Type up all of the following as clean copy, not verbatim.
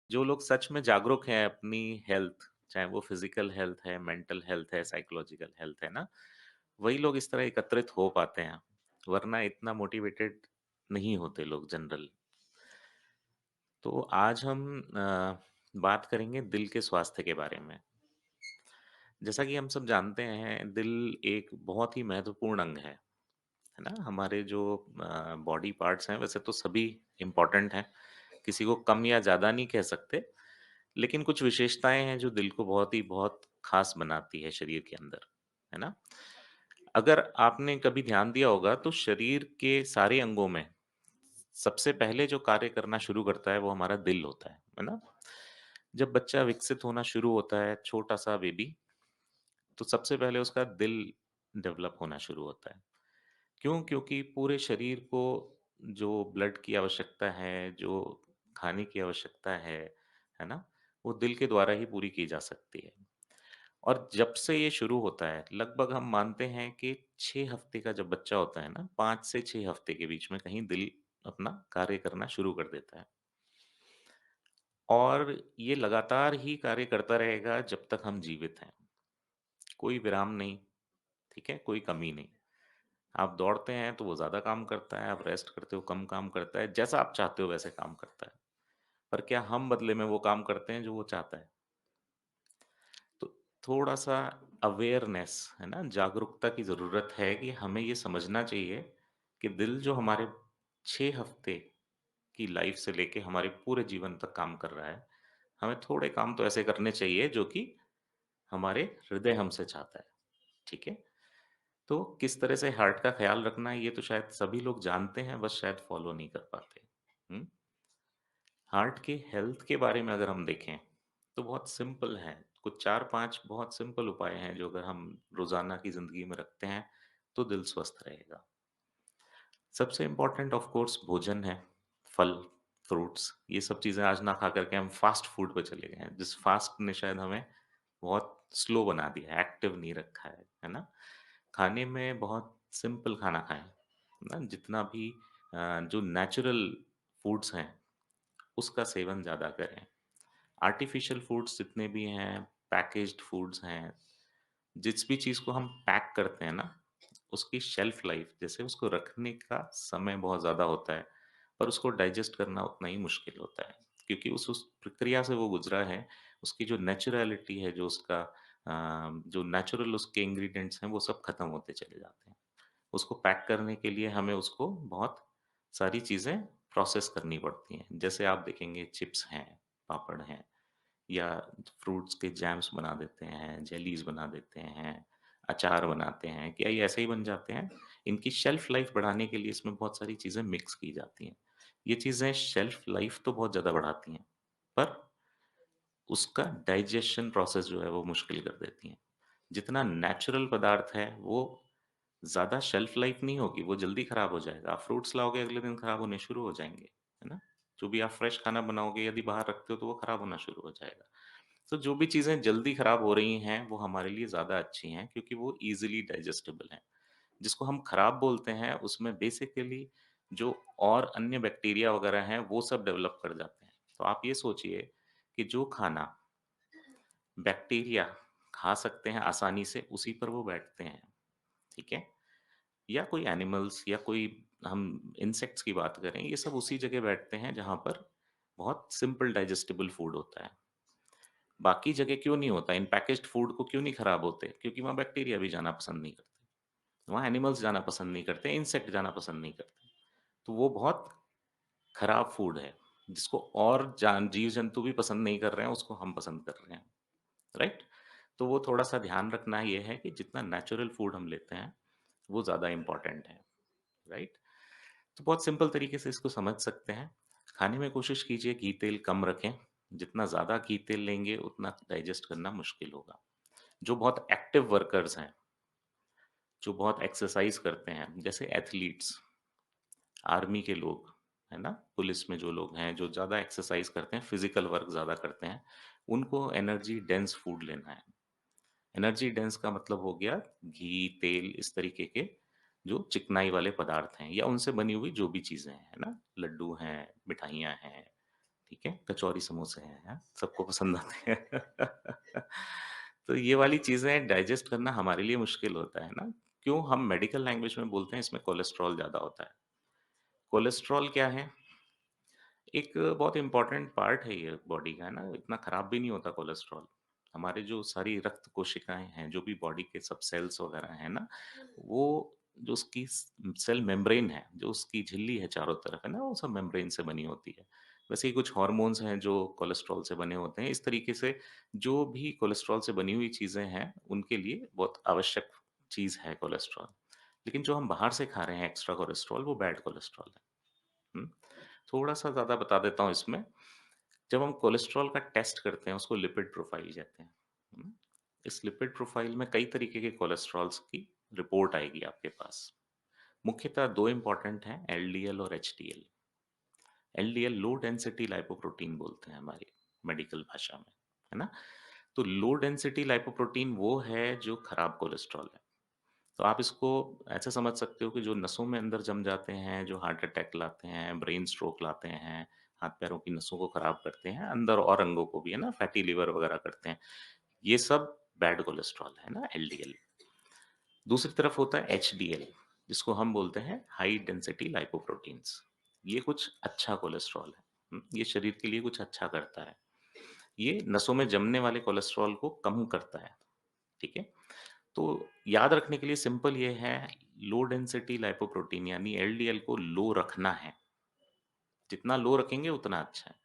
जो लोग सच में जागरूक हैं अपनी हेल्थ, चाहे वो फिजिकल हेल्थ है, मेंटल हेल्थ है, साइकोलॉजिकल हेल्थ है ना, वही लोग इस तरह एकत्रित हो पाते हैं, वरना इतना मोटिवेटेड नहीं होते लोग जनरल। तो आज हम बात करेंगे दिल के स्वास्थ्य के बारे में। जैसा कि हम सब जानते हैं, दिल एक बहुत ही महत्वपूर्ण अंग है ना? हमारे जो बॉडी पार्ट्स हैं, वैसे तो सभी इम्पोर्टेंट हैं, किसी को कम या ज़्यादा नहीं कह सकते, लेकिन कुछ विशेषताएँ हैं जो दिल को बहुत ख़ास बनाती है शरीर के अंदर, है ना? अगर आपने कभी ध्यान दिया होगा तो शरीर के सारे अंगों में सबसे पहले जो कार्य करना शुरू करता है वो हमारा दिल होता है ना? जब बच्चा विकसित होना शुरू होता है, छोटा-सा बेबी, तो सबसे पहले उसका दिल डेवलप होना शुरू होता है। क्यों? क्योंकि पूरे शरीर को जो ब्लड की आवश्यकता है, जो खाने की आवश्यकता है ना? वो दिल के द्वारा ही पूरी की जा सकती है। और जब से ये शुरू होता है, लगभग हम मानते हैं कि 6 हफ्ते का जब बच्चा होता है ना, 5 से 6 हफ्ते के बीच में कहीं दिल अपना कार्य करना शुरू कर देता है। और ये लगातार ही कार्य करता रहेगा जब तक हम जीवित हैं। कोई विराम नहीं, ठीक है? कोई कमी नहीं। आप दौड़ते हैं तो वो ज़्यादा काम करता है, आप रेस्ट करते हो कम काम करता है, जैसा आप चाहते हो वैसे काम करता है। पर क्या हम बदले में वो काम करते हैं जो वो चाहता है? तो थोड़ा-सा अवेयरनेस, है ना? जागरूकता की ज़रूरत है कि हमें ये समझना चाहिए कि दिल जो हमारे 6 हफ्ते की लाइफ़ से लेके हमारे पूरे जीवन तक काम कर रहा है, हमें थोड़े काम तो ऐसे करने चाहिए जो कि हमारे हृदय हमसे चाहता है, ठीक है? तो किस तरह से हार्ट का ख़्याल रखना है ये तो शायद सभी लोग जानते हैं, बस शायद फ़ॉलो नहीं कर पाते। हुँ? हार्ट के हेल्थ के बारे में अगर हम देखें, तो बहुत सिंपल है। कुछ 4-5 बहुत सिंपल उपाय हैं जो अगर हम रोज़ाना की ज़िंदगी में रखते हैं, तो दिल स्वस्थ रहेगा। सबसे इम्पोर्टेंट ऑफ़ कोर्स भोजन है, फल, फ्रूट्स, ये सब चीज़ें आज ना खा कर के हम फ़ास्ट फूड पे चले गए हैं। जिस फ़ास्ट ने शायद हमें बहुत स्लो बना दिया है, एक्टिव नहीं रखा है ना? खाने में बहुत सिंपल खाना खाएँ, है ना? जितना भी जो नेचुरल फूड्स हैं, उसका सेवन ज़्यादा करें। आर्टिफ़िशियल फूड्स जितने भी हैं, पैकेज्ड फूड्स हैं, जिस भी चीज़ को हम पैक करते हैं ना, उसकी शेल्फ लाइफ़ जैसे उसको रखने का समय बहुत ज़्यादा होता है, पर उसको डाइजेस्ट करना उतना ही मुश्किल होता है। क्योंकि उस प्रक्रिया से वो गुज़रा है, उसकी जो नेचुरैलिटी है, जो उसका जो नेचुरल उसके इंग्रीडिएंट्स हैं, वो सब खत्म होते चले जाते हैं। उसको पैक करने के लिए हमें उसको बहुत सारी चीज़ें प्रोसेस करनी पड़ती हैं। जैसे आप देखेंगे चिप्स हैं, पापड़ हैं या फ्रूट्स के जैम्स बना देते हैं, जेलीज़ बना देते हैं, अचार बनाते हैं। क्या ये ऐसे ही बन जाते हैं? इनकी शेल्फ लाइफ़ बढ़ाने के लिए इसमें बहुत सारी चीज़ें मिक्स की जाती हैं। ये चीज़ें शेल्फ लाइफ़ तो बहुत ज़्यादा बढ़ाती हैं, पर उसका डाइजेशन प्रोसेस जो है वो मुश्किल कर देती हैं। जितना नेचुरल पदार्थ है वो ज़्यादा शेल्फ लाइफ़ नहीं होगी, वो जल्दी खराब हो जाएगा। आप फ्रूट्स लाओगे अगले दिन खराब होने शुरू हो जाएँगे, है ना? जो भी आप फ्रेश खाना बनाओगे यदि बाहर रखते हो तो वो खराब होना शुरू हो जाएगा। तो जो भी चीज़ें जल्दी खराब हो रही हैं वो हमारे लिए ज़्यादा अच्छी हैं क्योंकि वो ईज़िली डाइजेस्टेबल हैं। जिसको हम खराब बोलते हैं उसमें बेसिकली जो और अन्य बैक्टीरिया वगैरह हैं वो सब डेवलप कर जाते हैं। तो आप ये सोचिए कि जो खाना बैक्टीरिया खा सकते हैं आसानी से उसी पर वो बैठते हैं, ठीक है? या कोई एनिमल्स या कोई हम इंसेक्ट्स की बात करें, ये सब उसी जगह बैठते हैं जहाँ पर बहुत सिंपल डाइजेस्टिबल फूड होता है। बाकी जगह क्यों नहीं होता? इन पैकेज्ड फूड को क्यों नहीं खराब होते? क्योंकि वहाँ बैक्टीरिया भी जाना पसंद नहीं करते। वहाँ एनिमल्स जाना पसंद नहीं करते, इंसेक्ट जाना पसंद नहीं करते। तो वो बहुत खराब फूड है, जिसको और जान जीव-जंतु भी पसंद नहीं कर रहे हैं, उसको हम पसंद कर रहे हैं, राइट? तो वो थोड़ा-सा ध्यान रखना ये है कि जितना नेचुरल फूड हम लेते हैं, वो ज़्यादा इम्पोर्टेंट है, राइट? तो बहुत सिंपल तरीके से इसको समझ सकते हैं। खाने में कोशिश कीजिए घी तेल कम रखें, जितना ज़्यादा घी तेल लेंगे उतना डाइजेस्ट करना मुश्किल होगा। जो बहुत एक्टिव वर्कर्स हैं, जो बहुत एक्सरसाइज़ करते हैं, जैसे एथलीट्स, आर्मी के लोग, है ना? पुलिस में जो लोग हैं, जो ज़्यादा एक्सरसाइज़ करते हैं, फिज़िकल वर्क ज़्यादा करते हैं, उनको एनर्जी डेंस फूड लेना है। एनर्जी डेंस का मतलब हो गया घी, तेल इस तरीके के जो चिकनाई वाले पदार्थ हैं या उनसे बनी हुई जो भी चीज़ें हैं, है ना? लड्डू हैं, मिठाइयाँ हैं, ठीक है? कचौरी समोसे हैं, हाँ, सबको पसंद आते हैं। तो ये वाली चीज़ें डाइजेस्ट करना हमारे लिए मुश्किल होता है ना, क्यों हम मेडिकल लैंग्वेज में बोलते हैं इसमें कोलेस्ट्रॉल ज़्यादा होता है। कोलेस्ट्रॉल क्या है? एक बहुत इम्पोर्टेंट पार्ट है ये बॉडी का, है ना? इतना खराब भी नहीं होता कोलेस्ट्रॉल। हमारे जो सारी रक्त कोशिकाएँ हैं, जो भी बॉडी के सब सेल्स वगैरह हैं ना, वो जो उसकी सेल मेम्ब्रेन है, जो उसकी झिल्ली है चारों तरफ, है ना? वो सब मेम्ब्रेन से बनी होती है। वैसे ही कुछ हार्मोन्स हैं जो कोलेस्ट्रॉल से बने होते हैं। इस तरीके से जो भी कोलेस्ट्रॉल से बनी हुई चीज़ें हैं, उनके लिए बहुत आवश्यक चीज़ है कोलेस्ट्रॉल। लेकिन जो हम बाहर से खा रहे हैं एक्स्ट्रा कोलेस्ट्रॉल, वो बैड कोलेस्ट्रॉल है। हुँ? थोड़ा-सा ज़्यादा बता देता हूँ इसमें। जब हम कोलेस्ट्रॉल का टेस्ट करते हैं, उसको लिपिड प्रोफाइल कहते हैं। हुँ? इस लिपिड प्रोफाइल में कई तरीके के कोलेस्ट्रॉल्स की रिपोर्ट आएगी आपके पास। मुख्यतः 2 इम्पोर्टेंट हैं, एलडीएल और HDL. LDL low density lipoprotein बोलते हैं हमारी मेडिकल भाषा में, है ना? तो लो डेंसिटी लाइपोप्रोटीन वो है जो खराब कोलेस्ट्रॉल है। तो आप इसको ऐसे समझ सकते हो कि जो नसों में अंदर जम जाते हैं, जो हार्ट अटैक लाते हैं, ब्रेन स्ट्रोक लाते हैं, हाथ-पैरों की नसों को खराब करते हैं, अंदर और अंगों को भी, है ना? फैटी लिवर वगैरह करते हैं। ये सब बैड कोलेस्ट्रॉल है ना, एलडीएल। दूसरी तरफ होता है एचडीएल, जिसको हम बोलते हैं हाई डेंसिटी लाइपोप्रोटीन्स। ये कुछ अच्छा कोलेस्ट्रॉल है। ये शरीर के लिए कुछ अच्छा करता है। ये नसों में जमने वाले कोलेस्ट्रॉल को कम करता है, ठीक है? तो याद रखने के लिए सिंपल ये है, लो डेंसिटी लाइपोप्रोटीन यानी एलडीएल को लो रखना है। जितना लो रखेंगे उतना अच्छा है।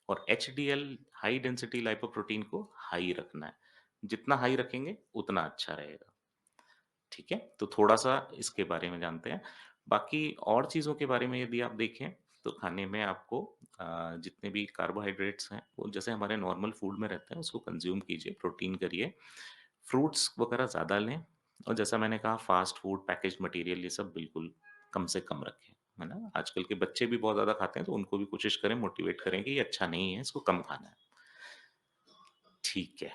और एचडीएल हाई डेंसिटी लाइपोप्रोटीन को हाई रखना है। जितना हाई रखेंगे उतना अच्छा रहेगा। ठीक है? तो थोड़ा-सा इसके बारे में जानते हैं। बाकी और चीज़ों के बारे में यदि आप देखें, तो खाने में आपको जितने भी कार्बोहाइड्रेट्स हैं, वो जैसे हमारे नॉर्मल फूड में रहते हैं, उसको कंज़्यूम कीजिए, प्रोटीन करिए। फ्रूट्स वगैरह ज़्यादा लें और जैसा मैंने कहा फ़ास्ट फूड, पैकेज्ड मटीरियल ये सब बिल्कुल कम से कम रखें, है ना? आजकल के बच्चे भी बहुत ज़्यादा खाते हैं, तो उनको भी कोशिश करें, मोटिवेट करें कि ये अच्छा नहीं है, इसको कम खाना है। ठीक है,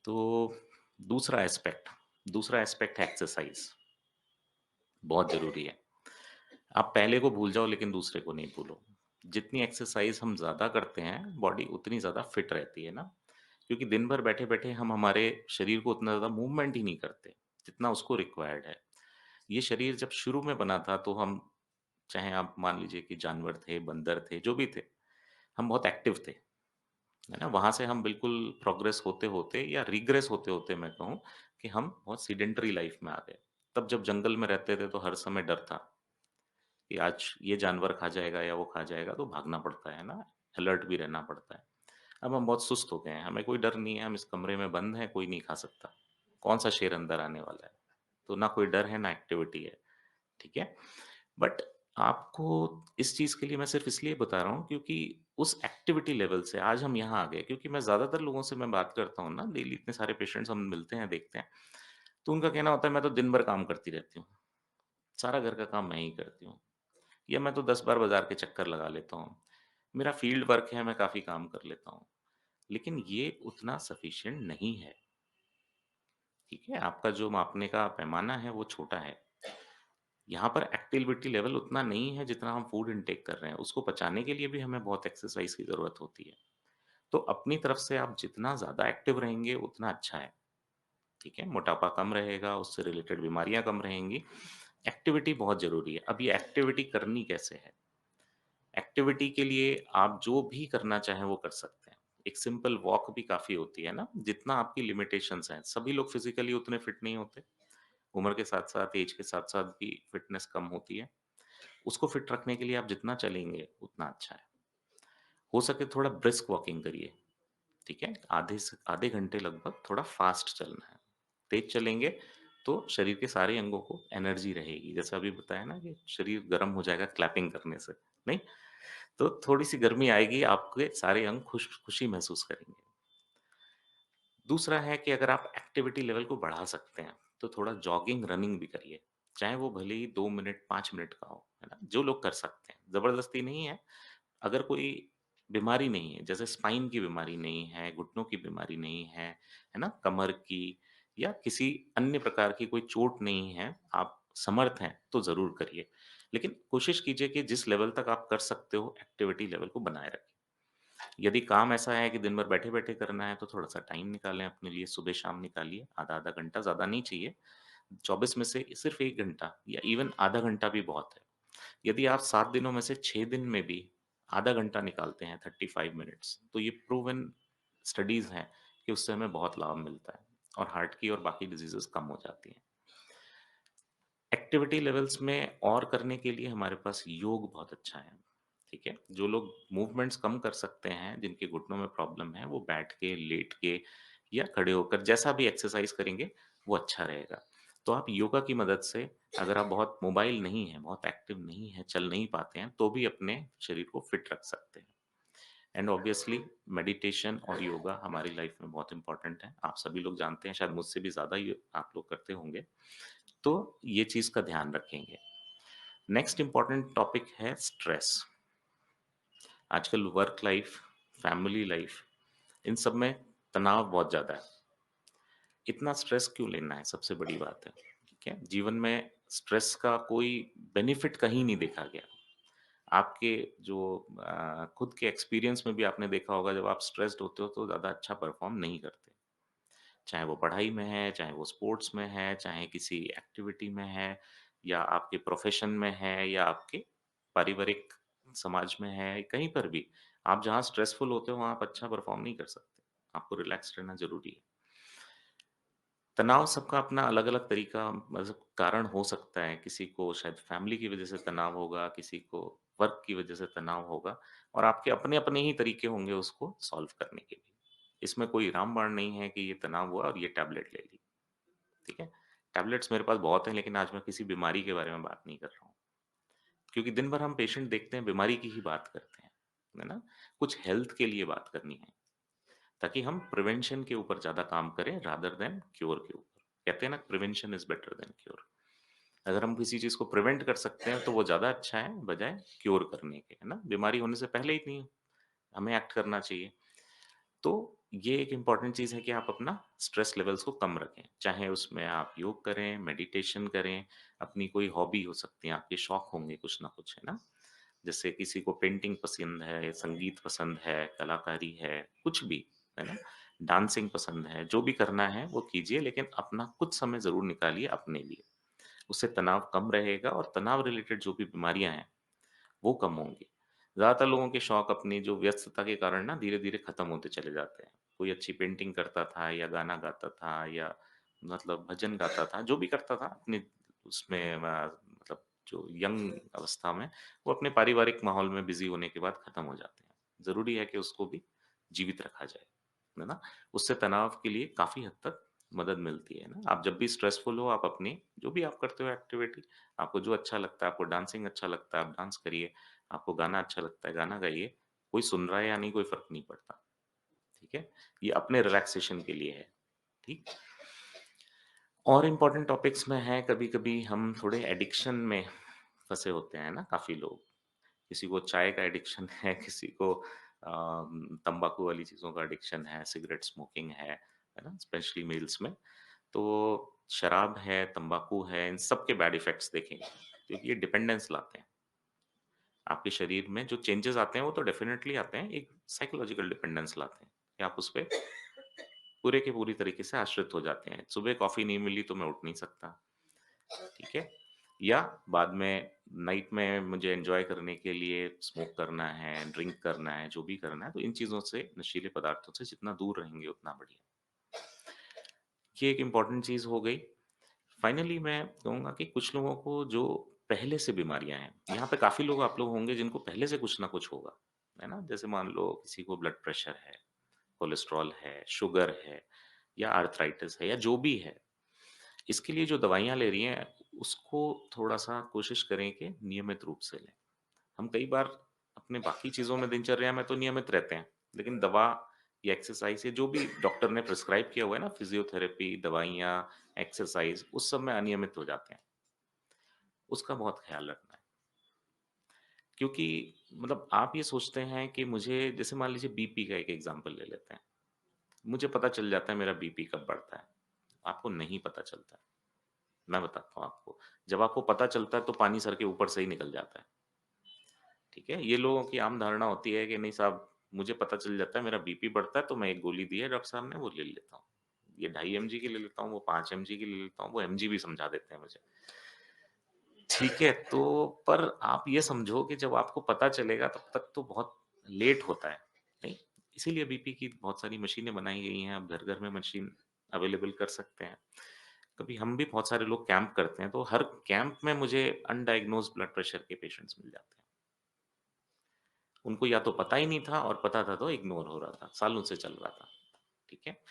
तो दूसरा एस्पेक्ट है एक्सरसाइज़, बहुत ज़रूरी है। आप पहले को भूल जाओ लेकिन दूसरे को नहीं भूलो। जितनी एक्सरसाइज़ हम ज़्यादा करते हैं, बॉडी उतनी ज़्यादा फिट रहती है ना, क्योंकि दिन भर बैठे-बैठे हम हमारे शरीर को उतना ज़्यादा मूवमेंट ही नहीं करते, जितना उसको रिक्वायर्ड है। ये शरीर जब शुरू में बना था तो हम चाहे आप मान लीजिए कि जानवर थे, बंदर थे, जो भी थे, हम बहुत एक्टिव थे, है ना? वहाँ से हम बिल्कुल प्रोग्रेस होते-होते या रिग्रेस होते-होते मैं कहूँ कि हम बहुत सेडेंटरी लाइफ़ में आ गए। तब जब जंगल में रहते थे तो हर समय डर था कि आज ये जानवर खा जाएगा या वो खा जाएगा तो भागना पड़ता है ना, अलर्ट भी रहना पड़ता है। अब हम बहुत सुस्त हो गए हैं, हमें कोई डर नहीं है, हम इस कमरे में बंद हैं, कोई नहीं खा सकता। कौन-सा शेर अंदर आने वाला है? तो ना कोई डर है, ना एक्टिविटी है, ठीक है? बट आपको इस चीज़ के लिए मैं सिर्फ़ इसलिए बता रहा हूँ क्योंकि उस एक्टिविटी लेवल से आज हम यहाँ आ गए क्योंकि मैं ज़्यादातर लोगों से मैं बात करता हूँ ना, डेली इतने सारे पेशेंट्स हम मिलते हैं, देखते हैं, तो उनका कहना होता है मैं तो दिन भर काम करती रहती हूँ, सारा घर का काम मैं ही करती हूँ। या मैं तो 10 बार बाज़ार के चक्कर लगा लेता हूँ। मेरा फ़ील्ड वर्क है, मैं काफ़ी काम कर लेता हूँ। लेकिन ये उतना सफ़िशिएंट नहीं है, ठीक है? आपका जो मापने का पैमाना है, वो छोटा है। यहाँ पर एक्टिविटी लेवल उतना नहीं है, जितना हम फूड इनटेक कर रहे हैं। उसको पचाने के लिए भी हमें बहुत एक्सरसाइज़ की ज़रूरत होती है। तो अपनी तरफ से आप जितना ज़्यादा एक्टिव रहेंगे, उतना अच्छा है, ठीक है? मोटापा कम रहेगा, उससे रिलेटेड बीमारियाँ कम रहेंगी। एक्टिविटी बहुत ज़रूरी है। अब ये एक्टिविटी करनी कैसे है? एक्टिविटी के लिए आप जो भी करना चाहें वो कर सकते हैं। एक सिंपल वॉक भी काफ़ी होती है ना, जितना आपकी लिमिटेशंस हैं। सभी लोग फिज़िकली उतने फिट नहीं होते। उम्र के साथ-साथ, ऐज के साथ-साथ भी फिटनेस कम होती है। उसको फिट रखने के लिए आप जितना चलेंगे उतना अच्छा है। हो सके थोड़ा ब्रिस्क वॉकिंग करिए, ठीक है? आधे घंटे लगभग थोड़ा फ़ास्ट चलना है। तेज़ चलेंगे तो शरीर के सारे अंगों को एनर्जी रहेगी। जैसा अभी बताया ना कि शरीर गरम हो जाएगा क्लैपिंग करने से, नहीं? तो थोड़ी-सी गर्मी आएगी, आपके सारे अंग खुशी महसूस करेंगे। दूसरा है कि अगर आप एक्टिविटी लेवल को बढ़ा सकते हैं, तो थोड़ा जॉगिंग, रनिंग भी करिए। चाहे वो भले ही 2 मिनट, 5 मिनट का हो, है ना? जो लोग कर सकते हैं, ज़बरदस्ती नहीं है। अगर कोई बीमारी नहीं है, जैसे स्पाइन की बीमारी नहीं है, घुटनों की बीमारी नहीं है ना? कमर की या किसी अन्य प्रकार की कोई चोट नहीं है, आप समर्थ हैं, तो ज़रूर करिए। लेकिन कोशिश कीजिए कि जिस लेवल तक आप कर सकते हो, एक्टिविटी लेवल को बनाए रखें। यदि काम ऐसा है कि दिन भर बैठे-बैठे करना है, तो थोड़ा-सा टाइम निकालें अपने लिए, सुबह-शाम निकालिए, आधा-आधा घंटा, ज़्यादा नहीं चाहिए। 24 में से सिर्फ़ 1 घंटा या इवन आधा घंटा भी बहुत है। यदि आप 7 दिनों में से 6 दिन में भी आधा घंटा निकालते हैं, 35 मिनट्स, तो ये प्रूवन स्टडीज़ हैं कि उससे हमें बहुत लाभ मिलता है और हार्ट की और बाकी डिज़ीज़ेज़ कम हो जाती हैं। एक्टिविटी लेवल्स में और करने के लिए हमारे पास योग बहुत अच्छा है, ठीक है? जो लोग मूवमेंट्स कम कर सकते हैं, जिनके घुटनों में प्रॉब्लम है, वो बैठ के, लेट के या खड़े होकर जैसा भी एक्सरसाइज करेंगे, वो अच्छा रहेगा। तो आप योगा की मदद से अगर आप बहुत मोबाइल नहीं हैं, बहुत एक्टिव नहीं हैं, चल नहीं पाते हैं, तो भी अपने शरीर को फिट रख सकते हैं। एंड ऑब्वियसली मेडिटेशन और योगा हमारी लाइफ में बहुत इम्पोर्टेंट है। आप सभी लोग जानते हैं, शायद मुझसे भी ज़्यादा ये आप लोग करते होंगे। तो ये चीज़ का ध्यान रखेंगे। नेक्स्ट इम्पोर्टेंट टॉपिक है स्ट्रेस। आजकल वर्क लाइफ, फैमिली लाइफ, इन सब में तनाव बहुत ज़्यादा है। इतना स्ट्रेस क्यों लेना है, सबसे बड़ी बात है, ठीक है? जीवन में स्ट्रेस का कोई बेनिफिट कहीं नहीं देखा गया। आपके जो खुद के एक्सपीरियंस में भी आपने देखा होगा, जब आप स्ट्रेस्ड होते हो तो ज़्यादा अच्छा परफ़ॉर्म नहीं करते। चाहे वो पढ़ाई में है, चाहे वो स्पोर्ट्स में है, चाहे किसी एक्टिविटी में है या आपके प्रोफ़ेशन में है या आपके पारिवारिक समाज में है, कहीं पर भी। आप जहाँ स्ट्रेसफुल होते हो, वहाँ आप अच्छा परफ़ॉर्म नहीं कर सकते। आपको रिलैक्स्ड रहना ज़रूरी है। तनाव सबका अपना अलग-अलग तरीका मतलब कारण हो सकता है। किसी को शायद फैमिली की वज़ह से तनाव होगा, किसी को वर्क की वज़ह से तनाव होगा और आपके अपने-अपने ही तरीके होंगे उसको सॉल्व करने के लिए। इसमें कोई रामबाण नहीं है कि ये तनाव हुआ और ये टैबलेट ले ली, ठीक है? टैबलेट्स मेरे पास बहुत हैं, लेकिन आज मैं किसी बीमारी के बारे में बात नहीं कर रहा हूँ। क्योंकि दिन भर हम पेशेंट देखते हैं, बीमारी की ही बात करते हैं, है ना? कुछ हेल्थ के लिए बात करनी है, ताकि हम प्रिवेंशन के ऊपर ज़्यादा काम करें रादर देन क्योर के ऊपर। कहते हैं ना, prevention is better than cure. अगर हम किसी चीज़ को प्रिवेंट कर सकते हैं, तो वो ज़्यादा अच्छा है बजाय क्योर करने के, है ना? बीमारी होने से पहले ही नहीं हमें एक्ट करना चाहिए। तो ये एक इम्पॉर्टेंट चीज़ है कि आप अपना स्ट्रेस लेवल्स को कम रखें। चाहे उसमें आप योग करें, मेडिटेशन करें, अपनी कोई हॉबी हो सकती है, आपके शौक होंगे कुछ ना कुछ, है ना? जैसे किसी को पेंटिंग पसंद है, संगीत पसंद है, कलाकारी है, कुछ भी, है ना? डांसिंग पसंद है, जो भी करना है वो कीजिए, लेकिन अपना कुछ समय ज़रूर निकालिए अपने लिए। उससे तनाव कम रहेगा और तनाव रिलेटेड जो भी बीमारियाँ हैं, वो कम होंगी। ज़्यादातर लोगों के शौक अपनी जो व्यस्तता के कारण ना धीरे-धीरे खत्म होते चले जाते हैं। कोई अच्छी पेंटिंग करता था या गाना गाता था या मतलब भजन गाता था, जो भी करता था अपने उसमें मतलब जो यंग अवस्था में, वो अपने पारिवारिक माहौल में बिज़ी होने के बाद खत्म हो जाते हैं। ज़रूरी है कि उसको भी जीवित रखा जाए, है ना? उससे तनाव के लिए काफ़ी हद तक मदद मिलती है ना? आप जब भी स्ट्रेसफुल हो, आप अपनी जो भी आप करते हो एक्टिविटी, आपको जो अच्छा लगता है, आपको डांसिंग अच्छा लगता है, आप डांस करिए। आपको गाना अच्छा लगता है, गाना गाइए। कोई सुन रहा है या नहीं, कोई फ़र्क नहीं पड़ता, ठीक है? ये अपने रिलैक्सेशन के लिए है, ठीक? और इम्पोर्टेंट टॉपिक्स में है, कभी-कभी हम थोड़े एडिक्शन में फँसे होते हैं ना काफ़ी लोग। किसी को चाय का एडिक्शन है, किसी को तम्बाकू वाली चीज़ों का एडिक्शन है, सिगरेट स्मोकिंग है ना? स्पेशली मेल्स में। तो शराब है, तम्बाकू है, इन सब के बैड इफ़ेक्ट्स देखेंगे, क्योंकि ये डिपेंडेंस लाते हैं। आपके शरीर में जो चेंजेज़ आते हैं, वो तो डेफ़िनेटली आते हैं, एक साइकोलॉजिकल डिपेंडेंस लाते हैं, कि आप उसपे पूरे के पूरी तरीके से आश्रित हो जाते हैं। सुबह कॉफ़ी नहीं मिली तो मैं उठ नहीं सकता, ठीक है? या बाद में नाइट में मुझे एन्जॉय करने के लिए स्मोक करना है, ड्रिंक करना है, जो भी करना है, तो इन चीज़ों से, नशीले पदार्थों से जितना दूर रहेंगे उतना बढ़िया। ये एक इम्पॉर्टेंट चीज़ हो गई। फाइनली मैं कहूँगा कि कुछ लोगों को जो पहले से बीमारियाँ हैं, यहाँ पे काफ़ी लोग आप लोग होंगे जिनको पहले से कुछ ना कुछ होगा, है ना? जैसे मान लो किसी को ब्लड प्रेशर है, कोलेस्ट्रॉल है, शुगर है या आर्थराइटिस है या जो भी है, इसके लिए जो दवाइयाँ ले रही हैं, उसको थोड़ा-सा कोशिश करें कि नियमित रूप से लें। हम कई बार अपने बाकी चीज़ों में दिनचर्या में तो नियमित रहते हैं, लेकिन दवा या एक्सरसाइज़ या जो भी डॉक्टर ने प्रिस्क्राइब किया हुआ है ना, फिज़ियोथेरेपी, दवाइयाँ, एक्सरसाइज़, उस सब में अनियमित हो जाते हैं। उसका बहुत ख़्याल रखना है। क्योंकि मतलब आप ये सोचते हैं कि मुझे, जैसे मान लीजिए बीपी का एक एग्ज़ाम्पल ले लेते हैं। मुझे पता चल जाता है मेरा बीपी कब बढ़ता है, आपको नहीं पता चलता है। मैं बताता हूँ आपको। जब आपको पता चलता है तो पानी सर के ऊपर से ही निकल जाता है, ठीक है? ये लोगों की आम धारणा होती है कि नहीं साहब, मुझे पता चल जाता है मेरा बीपी बढ़ता है तो मैं एक गोली दी है डॉक्टर साहब ने वो ले लेता हूँ। ये ढाई एमजी की ले लेता हूँ, वो 5 एमजी की ले लेता हूँ, वो एमजी भी समझा देते हैं मुझे। ठीक है, तो पर आप ये समझो कि जब आपको पता चलेगा तब तक तो बहुत लेट होता है, नहीं? इसीलिए बीपी की बहुत सारी मशीनें बनाई गई हैं, आप घर-घर में मशीन अवेलेबल कर सकते हैं। कभी हम भी बहुत सारे लोग कैंप करते हैं, तो हर कैंप में मुझे अनडायग्नोस्ड ब्लड प्रेशर के पेशेंट्स मिल जाते हैं। उनको या तो पता ही नहीं था और पता था तो इग्नोर हो रहा था, सालों से चल रहा था, ठीक है?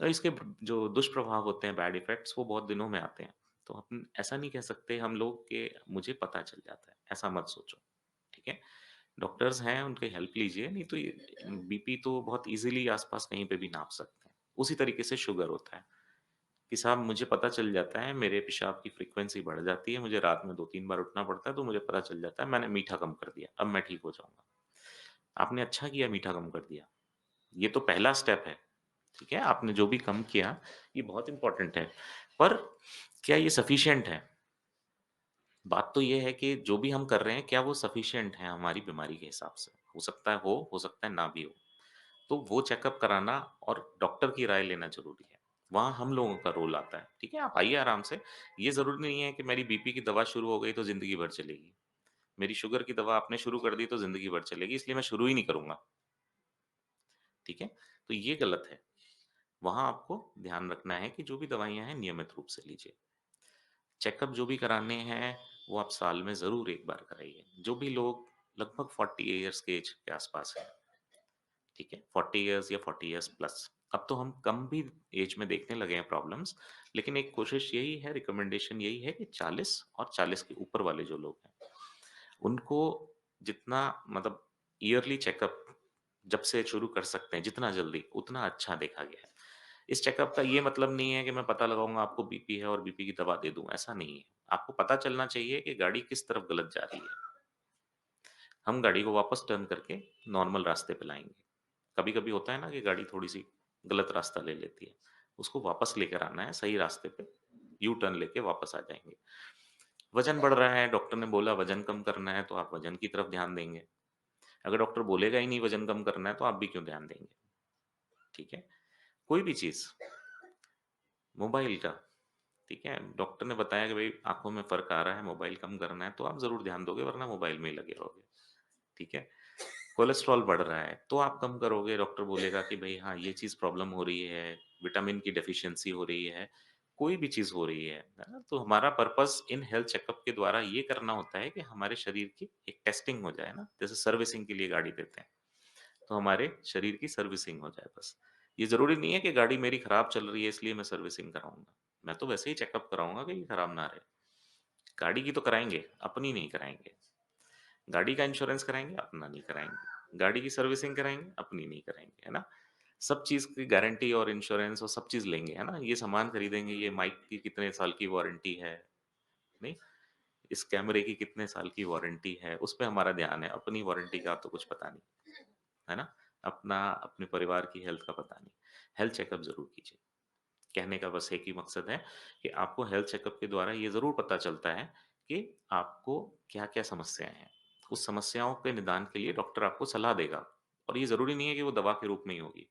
और इसके जो दुष्प्रभाव होते हैं, बैड इफ़ेक्ट्स, वो बहुत दिनों में आते हैं। तो हम ऐसा नहीं कह सकते हम लोग कि मुझे पता चल जाता है, ऐसा मत सोचो, ठीक है? डॉक्टर्स हैं, उनकी हेल्प लीजिए, नहीं तो ये बीपी तो बहुत ईज़िली आस-पास कहीं पे भी नाप सकते हैं। उसी तरीके से शुगर होता है कि साहब मुझे पता चल जाता है, मेरे पेशाब की फ्रीक्वेंसी बढ़ जाती है, मुझे रात में 2-3 बार उठना पड़ता है, तो मुझे पता चल जाता है, मैंने मीठा कम कर दिया, अब मैं ठीक हो जाऊँगा। आपने अच्छा किया मीठा कम कर दिया, ये तो पहला स्टेप है। ठीक है? आपने जो भी कम किया, ये बहुत इम्पोर्टेंट है। पर क्या ये सफिशिएंट है? बात तो ये है कि जो भी हम कर रहे हैं, क्या वो सफिशिएंट है हमारी बीमारी के हिसाब से? हो सकता है ना भी हो। तो वो चेकअप कराना और डॉक्टर की राय लेना ज़रूरी है। वहाँ हम लोगों का रोल आता है। ठीक है? आप आइए आराम से। ये ज़रूरी नहीं है कि मेरी बीपी की दवा शुरू हो गई तो ज़िंदगी भर चलेगी। मेरी शुगर की दवा आपने शुरू कर दी तो ज़िंदगी भर चलेगी, इसलिए मैं शुरू ही नहीं करूँगा। ठीक है? तो ये गलत है। वहाँ आपको ध्यान रखना है कि जो भी दवाइयाँ हैं नियमित रूप से लीजिए। चेकअप जो भी कराने हैं वो आप साल में ज़रूर एक बार कराइए। जो भी लोग लगभग 40 इयर्स के ऐज के आस-पास हैं, ठीक है? 40 इयर्स या 40 इयर्स प्लस। अब तो हम कम भी ऐज में देखने लगे हैं प्रॉब्लम्स, लेकिन एक कोशिश यही है, रिकमेंडेशन यही है कि 40 और 40 के ऊपर वाले जो लोग हैं, उनको जितना मतलब ईयरली चेकअप जब से शुरू कर सकते हैं, जितना जल्दी, उतना अच्छा देखा गया है। इस चेकअप का ये मतलब नहीं है कि मैं पता लगाऊँगा आपको बीपी है और बीपी की दवा दे दूँ, ऐसा नहीं है। आपको पता चलना चाहिए कि गाड़ी किस तरफ गलत जा रही है। हम गाड़ी को वापस टर्न करके नॉर्मल रास्ते पे लाएँगे। कभी-कभी होता है ना कि गाड़ी थोड़ी-सी गलत रास्ता ले लेती है। उसको वापस लेकर आना है सही रास्ते पे, यू टर्न लेके वापस आ जाएँगे। वज़न बढ़ रहा है, डॉक्टर ने बोला वज़न कम करना है, तो आप वज़न की तरफ ध्यान देंगे। अगर डॉक्टर बोलेगा ही नहीं वज़न कम करना है, तो आप भी क्यों ध्यान देंगे? ठीक है? कोई भी चीज़, मोबाइल का, ठीक है? डॉक्टर ने बताया कि भई आँखों में फ़र्क आ रहा है, मोबाइल कम करना है, तो आप ज़रूर ध्यान दोगे वरना मोबाइल में ही लगे रहोगे, ठीक है? कोलेस्ट्रॉल बढ़ रहा है, तो आप कम करोगे, डॉक्टर बोलेगा कि भई हाँ, ये चीज़ प्रॉब्लम हो रही है, विटामिन की डेफ़िशिएंसी हो रही है, कोई भी चीज़ हो रही है ना? तो हमारा पर्पज़ इन हेल्थ चेकअप के द्वारा ये करना होता है कि हमारे शरीर की एक टेस्टिंग हो जाए ना, जैसे सर्विसिंग के लिए गाड़ी देते हैं, तो हमारे शरीर की सर्विसिंग हो जाए बस। ये ज़रूरी नहीं है कि गाड़ी मेरी खराब चल रही है इसलिए मैं सर्विसिंग कराऊँगा। मैं तो वैसे ही चेकअप कराऊँगा कि ये खराब ना रहे। गाड़ी की तो कराएँगे, अपनी नहीं कराएँगे। गाड़ी का इंश्योरेंस कराएँगे, अपना नहीं कराएँगे। गाड़ी की सर्विसिंग कराएँगे, अपनी नहीं कराएँगे, है ना? सब चीज़ की गारंटी और इंश्योरेंस और सब चीज़ लेंगे, है ना? ये सामान खरीदेंगे, ये माइक की कितने साल की वारंटी है, नहीं? इस कैमरे की कितने साल की वारंटी है, उस पे हमारा ध्यान है। अपनी वारंटी का तो कुछ पता नहीं, है ना? अपने परिवार की हेल्थ का पता नहीं। हेल्थ चेकअप ज़रूर कीजिए। कहने का बस एक ही मकसद है कि आपको हेल्थ चेकअप के द्वारा ये ज़रूर पता चलता है कि आपको क्या-क्या समस्याएँ हैं। उस समस्याओं के निदान के लिए डॉक्टर आपको सलाह देगा और ये ज़रूरी नहीं है कि वो दवा के रूप में ही होगी।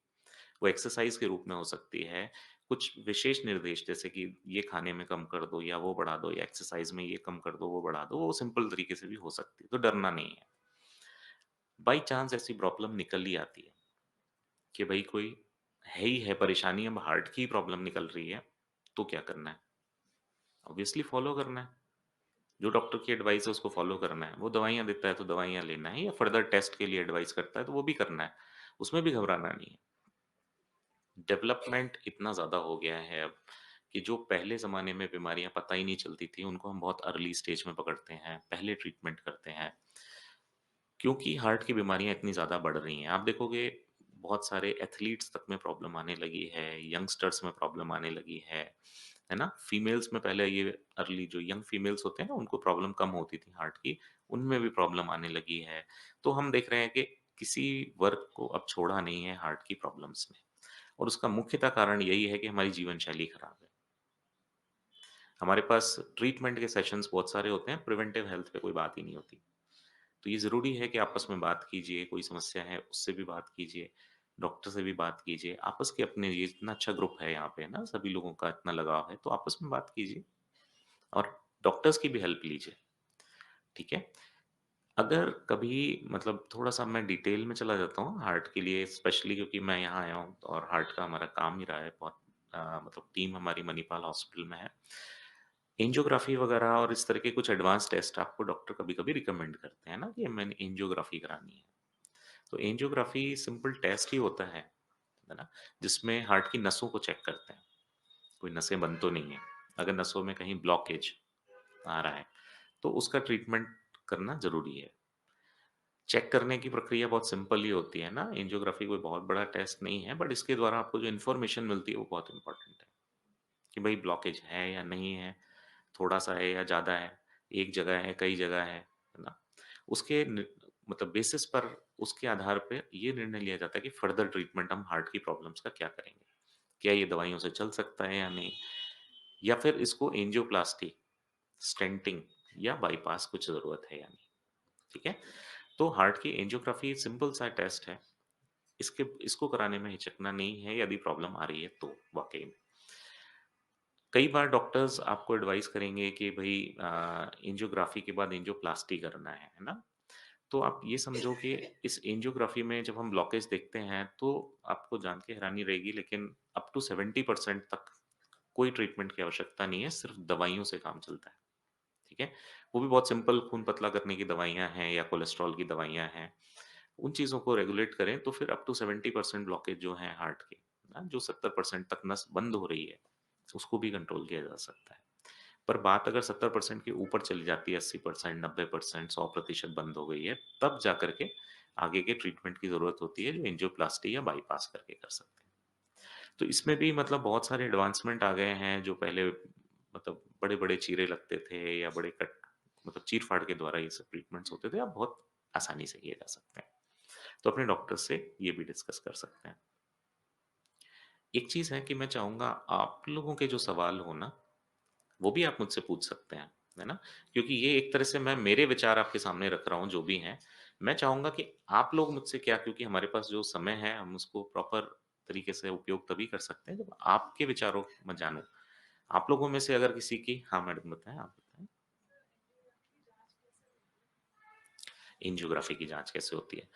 वो एक्सरसाइज़ के रूप में हो सकती है, कुछ विशेष निर्देश जैसे कि ये खाने में कम कर दो या वो बढ़ा दो या एक्सरसाइज़ में ये कम कर दो, वो बढ़ा दो, वो सिंपल तरीके से भी हो सकती है, तो डरना नहीं है। बाई चांस ऐसी प्रॉब्लम निकल ही आती है कि भई कोई है ही है परेशानी, अब हार्ट की प्रॉब्लम निकल रही है, तो क्या करना है? ऑब्वियसली फॉलो करना है। जो डॉक्टर की एडवाइस है उसको फॉलो करना है। वो दवाइयाँ देता है तो दवाइयाँ लेना है या फर्दर टेस्ट के लिए एडवाइस करता है तो वो भी करना है। उसमें भी घबराना नहीं है। डेवलपमेंट इतना ज़्यादा हो गया है अब कि जो पहले ज़माने में बीमारियाँ पता ही नहीं चलती थी, उनको हम बहुत अर्ली स्टेज में पकड़ते हैं, पहले ट्रीटमेंट करते हैं। क्योंकि हार्ट की बीमारियाँ इतनी ज़्यादा बढ़ रही हैं। आप देखोगे बहुत सारे एथलीट्स तक में प्रॉब्लम आने लगी है, यंगस्टर्स में प्रॉब्लम आने लगी है ना? फीमेल्स में पहले ये अर्ली जो यंग फीमेल्स होते हैं ना, उनको प्रॉब्लम कम होती थी हार्ट की, उनमें भी प्रॉब्लम आने लगी है। तो हम देख रहे हैं कि किसी वर्ग को अब छोड़ा नहीं है हार्ट की प्रॉब्लम्स ने और उसका मुख्यतः कारण यही है कि हमारी जीवन शैली खराब है। हमारे पास ट्रीटमेंट के सेशंस बहुत सारे होते हैं, प्रिवेंटिव हेल्थ पे कोई बात ही नहीं होती। तो ये ज़रूरी है कि आपस में बात कीजिए, कोई समस्या है उससे भी बात कीजिए, डॉक्टर से भी बात कीजिए, आपस के अपने ये इतना अच्छा ग्रुप है यहाँ पे ना, सभी लोगों का इतना लगाव है, तो आपस में बात कीजिए और डॉक्टर्स की भी हेल्प लीजिए, ठीक है? अगर कभी मतलब थोड़ा-सा मैं डिटेल में चला जाता हूँ हार्ट के लिए स्पेशली क्योंकि मैं यहाँ आया हूँ और हार्ट का हमारा काम ही रहा है बहुत मतलब टीम हमारी मणिपाल हॉस्पिटल में है। एंजियोग्राफी वगैरह और इस तरह के कुछ एडवांस टेस्ट आपको डॉक्टर कभी-कभी रिकमेंड करते हैं ना कि मैंने एंजियोग्राफी करानी है। तो एंजियोग्राफी सिंपल टेस्ट ही होता है ना? जिसमें हार्ट की नसों को चेक करते हैं, कोई नसें बंद तो नहीं है। अगर नसों में कहीं ब्लॉकेज आ रहा है, तो उसका ट्रीटमेंट करना ज़रूरी है। चेक करने की प्रक्रिया बहुत सिंपल ही होती है ना, एंजियोग्राफी कोई बहुत बड़ा टेस्ट नहीं है, बट इसके द्वारा आपको जो इन्फॉर्मेशन मिलती है वो बहुत इम्पोर्टेंट है, कि भाई ब्लॉकेज है या नहीं है, थोड़ा-सा है या ज़्यादा है, एक जगह है, कई जगह है ना? उसके नि मतलब बेसिस पर उसके आधार पे ये निर्णय लिया जाता है कि फर्दर ट्रीटमेंट हम हार्ट की प्रॉब्लम्स का क्या करेंगे? क्या ये दवाइयों से चल सकता है या नहीं? या फिर इसको एंजियोप्लास्टी, स्टेंटिंग या बाईपास कुछ ज़रूरत है या नहीं? ठीक है? तो हार्ट की एंजियोग्राफी सिंपल सा टेस्ट है। इसको कराने में हिचकना नहीं है यदि प्रॉब्लम आ रही है तो, वाक़ई में। कई बार डॉक्टर्स आपको एडवाइस करेंगे कि भई एंजियोग्राफी के बाद एंजियोप्लास्टी करना है ना? तो आप ये समझो कि इस एंजियोग्राफी में जब हम ब्लॉकेज देखते हैं, तो आपको जान के हैरानी रहेगी लेकिन अप टू 70% तक कोई ट्रीटमेंट की आवश्यकता नहीं है, सिर्फ़ दवाइयों से काम चलता है, ठीक है? वो भी बहुत सिंपल खून पतला करने की दवाइयाँ हैं या कोलेस्ट्रॉल की दवाइयाँ हैं। उन चीज़ों को रेगुलेट करें तो फिर अप टू 70% ब्लॉकेज जो हैं हार्ट के, ना जो 70% तक नस बंद हो रही है, उसको भी कंट्रोल किया जा सकता है। पर बात अगर 70% के ऊपर चली जाती है 80%, 90%, 100% बंद हो गई है, तब जाकर के आगे के ट्रीटमेंट की ज़रूरत होती है जो एंजियोप्लास्टी या बाईपास करके कर सकते हैं। तो इसमें भी मतलब बहुत सारे एडवांसमेंट आ गए हैं जो पहले मतलब बड़े-बड़े चीरे लगते थे या बड़े कट मतलब चीर-फाड़ के द्वारा ये सब ट्रीटमेंट्स होते थे, अब बहुत आसानी से किए जा सकते हैं। तो अपने डॉक्टर से ये भी डिस्कस कर सकते हैं। एक चीज़ है कि मैं चाहूँगा आप लोगों के जो सवाल हो ना, वो भी आप मुझसे पूछ सकते हैं, है ना? क्योंकि ये एक तरह से मैं मेरे विचार आपके सामने रख रहा हूँ जो भी हैं। मैं चाहूँगा कि आप लोग मुझसे क्या क्योंकि हमारे पास जो समय है हम उसको प्रॉपर तरीके से उपयोग तभी कर सकते हैं जब आपके विचारों को मैं जानूँ। आप लोगों में से अगर किसी की हाँ, मैडम बताएँ, आप बताएँ? एंजियोग्राफी की जाँच कैसे होती है?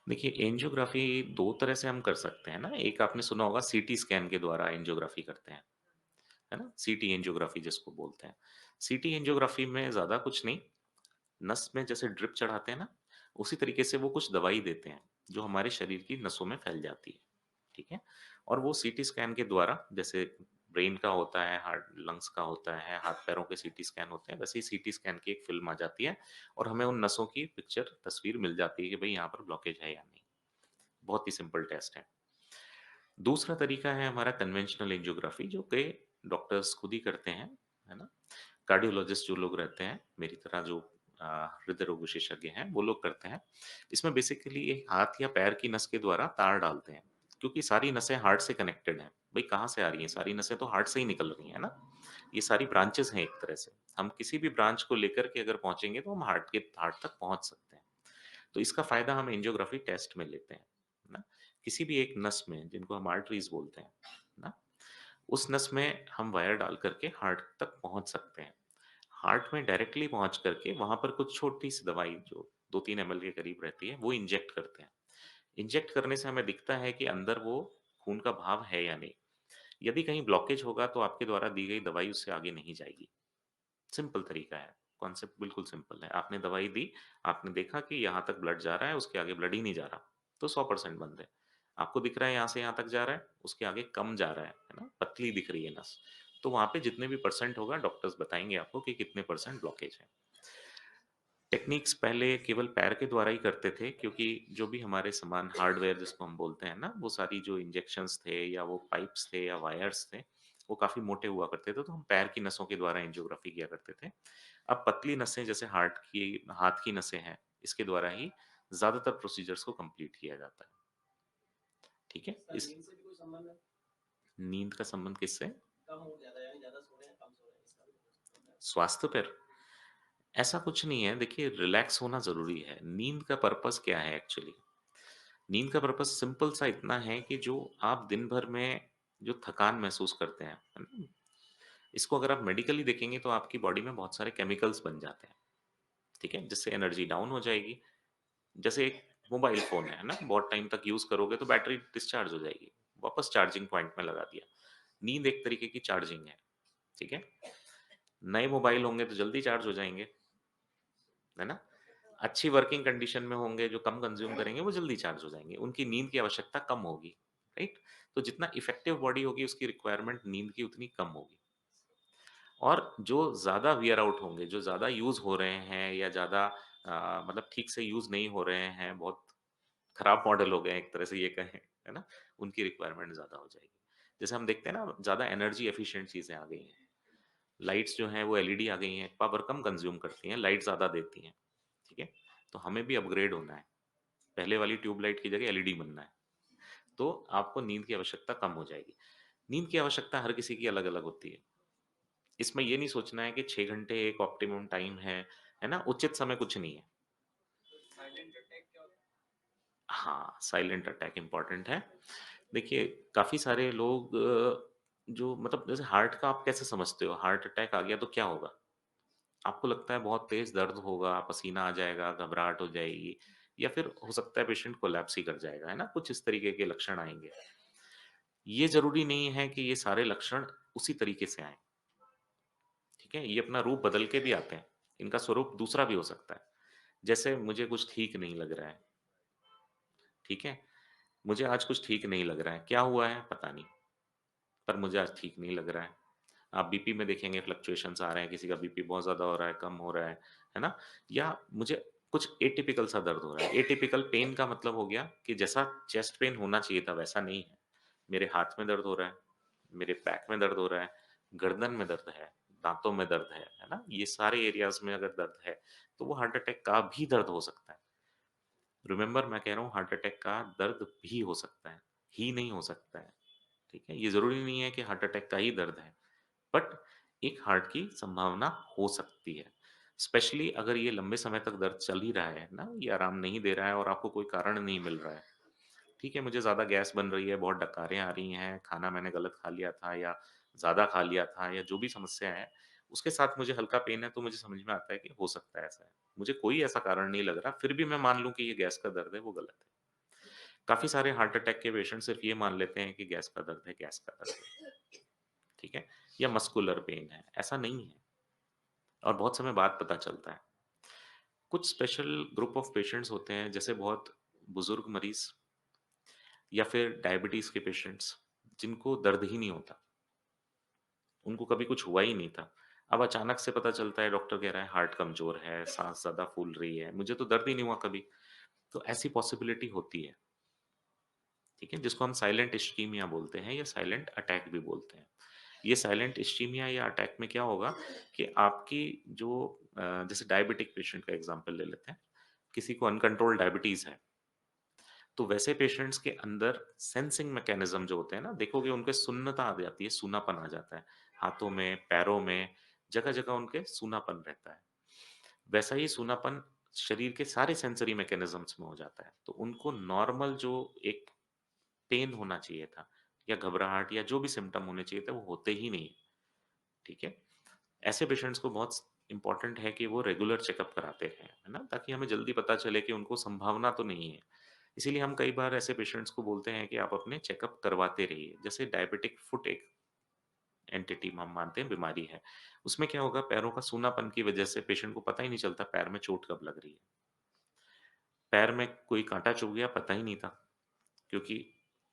देखिए एंजियोग्राफी 2 तरह से हम कर सकते हैं ना, एक आपने सुना होगा सीटी स्कैन के द्वारा एंजियोग्राफी करते हैं, है ना? सीटी एंजियोग्राफी जिसको बोलते हैं। सीटी एंजियोग्राफी में ज़्यादा कुछ नहीं, नस में जैसे ड्रिप चढ़ाते हैं ना, उसी तरीके से वो कुछ दवाई देते हैं, जो हमारे शरीर की नसों में फैल जाती है, ठीक है? और वो सीटी स्कैन के द्वारा जैसे ब्रेन का होता है, हार्ट लंग्स का होता है, हाथ-पैरों के सीटी स्कैन होते हैं, वैसे ही सीटी स्कैन की एक फ़िल्म आ जाती है और हमें उन नसों की पिक्चर तस्वीर मिल जाती है कि भई यहाँ पर ब्लॉकेज है या नहीं। बहुत ही सिंपल टेस्ट है। दूसरा तरीका है हमारा कन्वेंशनल एंजियोग्राफी जो कि डॉक्टर्स खुद ही करते हैं, है ना? कार्डियोलॉजिस्ट जो लोग रहते हैं, मेरी तरह जो हृदय रोग विशेषज्ञ हैं, वो लोग करते हैं। इसमें बेसिकली एक हाथ या पैर की नस के द्वारा तार डालते हैं, क्योंकि सारी नसें हार्ट से कनेक्टेड हैं। भई कहाँ से आ रही हैं? सारी नसें तो हार्ट से ही निकल रही हैं, है ना? ये सारी ब्रांचेज़ हैं एक तरह से। हम किसी भी ब्रांच को लेकर के अगर पहुँचेंगे तो हम हार्ट तक पहुँच सकते हैं। तो इसका फ़ायदा हम एंजियोग्राफी टेस्ट में लेते हैं, है ना? किसी भी एक नस में जिनको हम आर्टरीज़ बोलते हैं, है ना? उस नस में हम वायर डाल करके हार्ट तक पहुँच सकते हैं। हार्ट में डायरेक्टली पहुँच करके वहाँ पर कुछ छोटी-सी दवाई जो 2-3 एमएल के करीब रहती है, वो इंजेक्ट करते हैं। इंजेक्ट करने से हमें दिखता है कि अंदर वो खून का बहाव है या नहीं। यदि कहीं ब्लॉकेज होगा तो आपके द्वारा दी गई दवाई उससे आगे नहीं जाएगी। सिंपल तरीका है, कॉन्सेप्ट बिल्कुल सिंपल है। आपने दवाई दी, आपने देखा कि यहाँ तक ब्लड जा रहा है, उसके आगे ब्लड ही नहीं जा रहा, तो 100% बंद है। आपको दिख रहा है यहाँ से यहाँ तक जा रहा है, उसके आगे कम जा रहा है ना? पतली दिख रही है नस। तो वहाँ पे जितने भी परसेंट होगा डॉक्टर्स बताएँगे आपको कि कितने परसेंट ब्लॉकेज है। टेक्निक्स पहले केवल पैर के द्वारा ही करते थे क्योंकि जो भी हमारे सामान हार्डवेयर जिसको हम बोलते हैं ना, वो सारी जो इंजेक्शंस थे या वो पाइप्स थे या वायर्स थे, वो काफ़ी मोटे हुआ करते थे, तो हम पैर की नसों के द्वारा एंजियोग्राफी किया करते थे। अब पतली नसें जैसे हाथ की नसें हैं, इसके द्वारा ही ज़्यादातर प्रोसीजर्स को कंप्लीट किया जाता है। ठीक है? इस नींद से भी कोई संबंध है? नींद का संबंध किससे? कम हो ज़्यादा यानी ज़्यादा सो रहे हैं, कम सो रहे हैं, इसका भी कुछ संबंध है? स्वास्थ्य पर? ऐसा कुछ नहीं है, देखिए रिलैक्स होना ज़रूरी है। नींद का पर्पस क्या है एक्चुअली? नींद का पर्पस सिंपल सा इतना है कि जो आप दिन भर में जो थकान महसूस करते हैं, है ना? इसको अगर आप मेडिकली देखेंगे तो आपकी बॉडी में बहुत सारे केमिकल्स बन जाते हैं, ठीक है? जिससे एनर्जी डाउन हो जाएगी। जैसे एक मोबाइल फ़ोन है ना? बहुत टाइम तक यूज़ करोगे तो बैटरी डिस्चार्ज हो जाएगी, वापस चार्जिंग पॉइंट में लगा दिया। नींद एक तरीके की चार्जिंग है, ठीक है? नए मोबाइल होंगे तो जल्दी चार्ज हो जाएँगे, है ना? अच्छी वर्किंग कंडीशन में होंगे, जो कम कंज़्यूम करेंगे, वो जल्दी चार्ज हो जाएँगे। उनकी नींद की आवश्यकता कम होगी, राइट? तो जितना इफ़ेक्टिव बॉडी होगी, उसकी रिक्वायरमेंट नींद की उतनी कम होगी। और जो ज़्यादा वियर आउट होंगे, जो ज़्यादा यूज़ हो रहे हैं या ज़्यादा मतलब ठीक से यूज़ नहीं हो रहे हैं, बहुत खराब मॉडल हो गए हैं एक तरह से ये कहें, है ना? उनकी रिक्वायरमेंट ज़्यादा हो जाएगी। जैसे हम देखते हैं ना, ज़्यादा एनर्जी एफिशिएंट चीज़ें आ गई हैं। लाइट्स जो हैं वो एलईडी आ गई हैं, पावर कम कंज़्यूम करती हैं, लाइट ज़्यादा देती हैं, ठीक है? तो हमें भी अपग्रेड होना है। पहले वाली ट्यूबलाइट की जगह एलईडी बनना है, तो आपको नींद की आवश्यकता कम हो जाएगी। नींद की आवश्यकता हर किसी की अलग-अलग होती है। इसमें ये नहीं सोचना है कि 6 घंटे एक ऑप्टिमम टाइम है ना? उचित समय कुछ नहीं है। हाँ, साइलेंट अटैक इम्पोर्टेंट है। देखिए, काफ़ी सारे लोग जो मतलब जैसे हार्ट का आप कैसे समझते हो? हार्ट अटैक आ गया तो क्या होगा? आपको लगता है बहुत तेज़ दर्द होगा, पसीना आ जाएगा, घबराहट हो जाएगी या फिर हो सकता है पेशेंट कोलैप्स ही कर जाएगा, है ना? कुछ इस तरीके के लक्षण आएँगे। ये ज़रूरी नहीं है कि ये सारे लक्षण उसी तरीके से आएँ, ठीक है? ये अपना रूप बदल के भी आते हैं। इनका स्वरूप दूसरा भी हो सकता है। जैसे मुझे कुछ ठीक नहीं लग रहा है, ठीक है? मुझे आज कुछ ठीक नहीं लग रहा है। क्या हुआ है? पता नहीं, पर मुझे आज ठीक नहीं लग रहा है। आप बीपी में देखेंगे फ्लक्चुएशंस आ रहे हैं, किसी का बीपी बहुत ज़्यादा हो रहा है, कम हो रहा है ना? या मुझे कुछ एटिपिकल सा दर्द हो रहा है। एटिपिकल पेन का मतलब हो गया कि जैसा चेस्ट पेन होना चाहिए था, वैसा नहीं है। मेरे हाथ में दर्द हो रहा है, मेरे बैक में दर्द हो रहा है, गर्दन में दर्द है, दाँतों में दर्द है ना? ये सारे एरियाज़ में अगर दर्द है, तो वो हार्ट अटैक का भी दर्द हो सकता है। रिमेंबर मैं कह रहा हूँ हार्ट अटैक का दर्द भी हो सकता है, ही नहीं हो सकता है, ठीक है? ये ज़रूरी नहीं है कि हार्ट अटैक का ही दर्द है, बट एक हार्ट की संभावना हो सकती है। स्पेशली अगर ये लंबे समय तक दर्द चल ही रहा है ना, ये आराम नहीं दे रहा है और आपको कोई कारण नहीं मिल रहा है। ठीक है, मुझे ज़्यादा गैस बन रही है, बहुत डकारें आ रही हैं, खाना मैंने गलत खा लिया था या ज़्यादा खा लिया था या जो भी समस्या है, उसके साथ मुझे हल्का पेन है, तो मुझे समझ में आता है कि हो सकता है ऐसा है। मुझे कोई ऐसा कारण नहीं लग रहा, फिर भी मैं मान लूँ कि ये गैस का दर्द है, वो गलत है। काफ़ी सारे हार्ट अटैक के पेशेंट सिर्फ़ ये मान लेते हैं कि गैस का दर्द है, गैस का दर्द है, ठीक है? या मस्कुलर पेन है, ऐसा नहीं है और बहुत समय बाद पता चलता है। कुछ स्पेशल ग्रुप ऑफ पेशेंट्स होते हैं, जैसे बहुत बुज़ुर्ग मरीज़ या फिर डायबिटीज़ के पेशेंट्स, जिनको दर्द ही नहीं होता, उनको कभी कुछ हुआ ही नहीं था। अब अचानक से पता चलता है, डॉक्टर कह रहा है हार्ट कमज़ोर है, साँस ज़्यादा फूल रही है, मुझे तो दर्द ही नहीं हुआ कभी। तो ऐसी पॉसिबिलिटी होती है, ठीक है? जिसको हम साइलेंट इस्कीमिया बोलते हैं या साइलेंट अटैक भी बोलते हैं। ये साइलेंट इस्कीमिया या अटैक में क्या होगा कि आपकी जो जैसे डायबिटिक पेशेंट का एग्ज़ाम्पल ले लेते हैं, किसी को अनकंट्रोल्ड डायबिटीज़ है, तो वैसे पेशेंट्स के अंदर सेंसिंग मैकेनिज़्म जो होते हैं ना, देखोगे उनके सुन्नता आ जाती है, सूनापन आ जाता है। हाथों में, पैरों में, जगह-जगह उनके सूनापन रहता है। वैसा ही सूनापन शरीर के सारे सेंसरी मैकेनिज़्म्स में हो जाता है। तो उनको नॉर्मल जो एक पेन होना चाहिए था या घबराहट या जो भी सिम्पटम होने चाहिए थे, वो होते ही नहीं, ठीक है? ऐसे पेशेंट्स को बहुत इम्पोर्टेंट है कि वो रेगुलर चेकअप कराते रहें, है ना? ताकि हमें जल्दी पता चले कि उनको संभावना तो नहीं है। इसीलिए हम कई बार ऐसे पेशेंट्स को बोलते हैं कि आप अपने चेकअप करवाते रहिए। जैसे डायबिटिक फुट एक एंटिटी हम मानते हैं बीमारी है। उसमें क्या होगा, पैरों का सूनापन की वजह से पेशेंट को पता ही नहीं चलता पैर में चोट कब लग रही है। पैर में कोई काँटा चुभ गया पता ही नहीं था, क्योंकि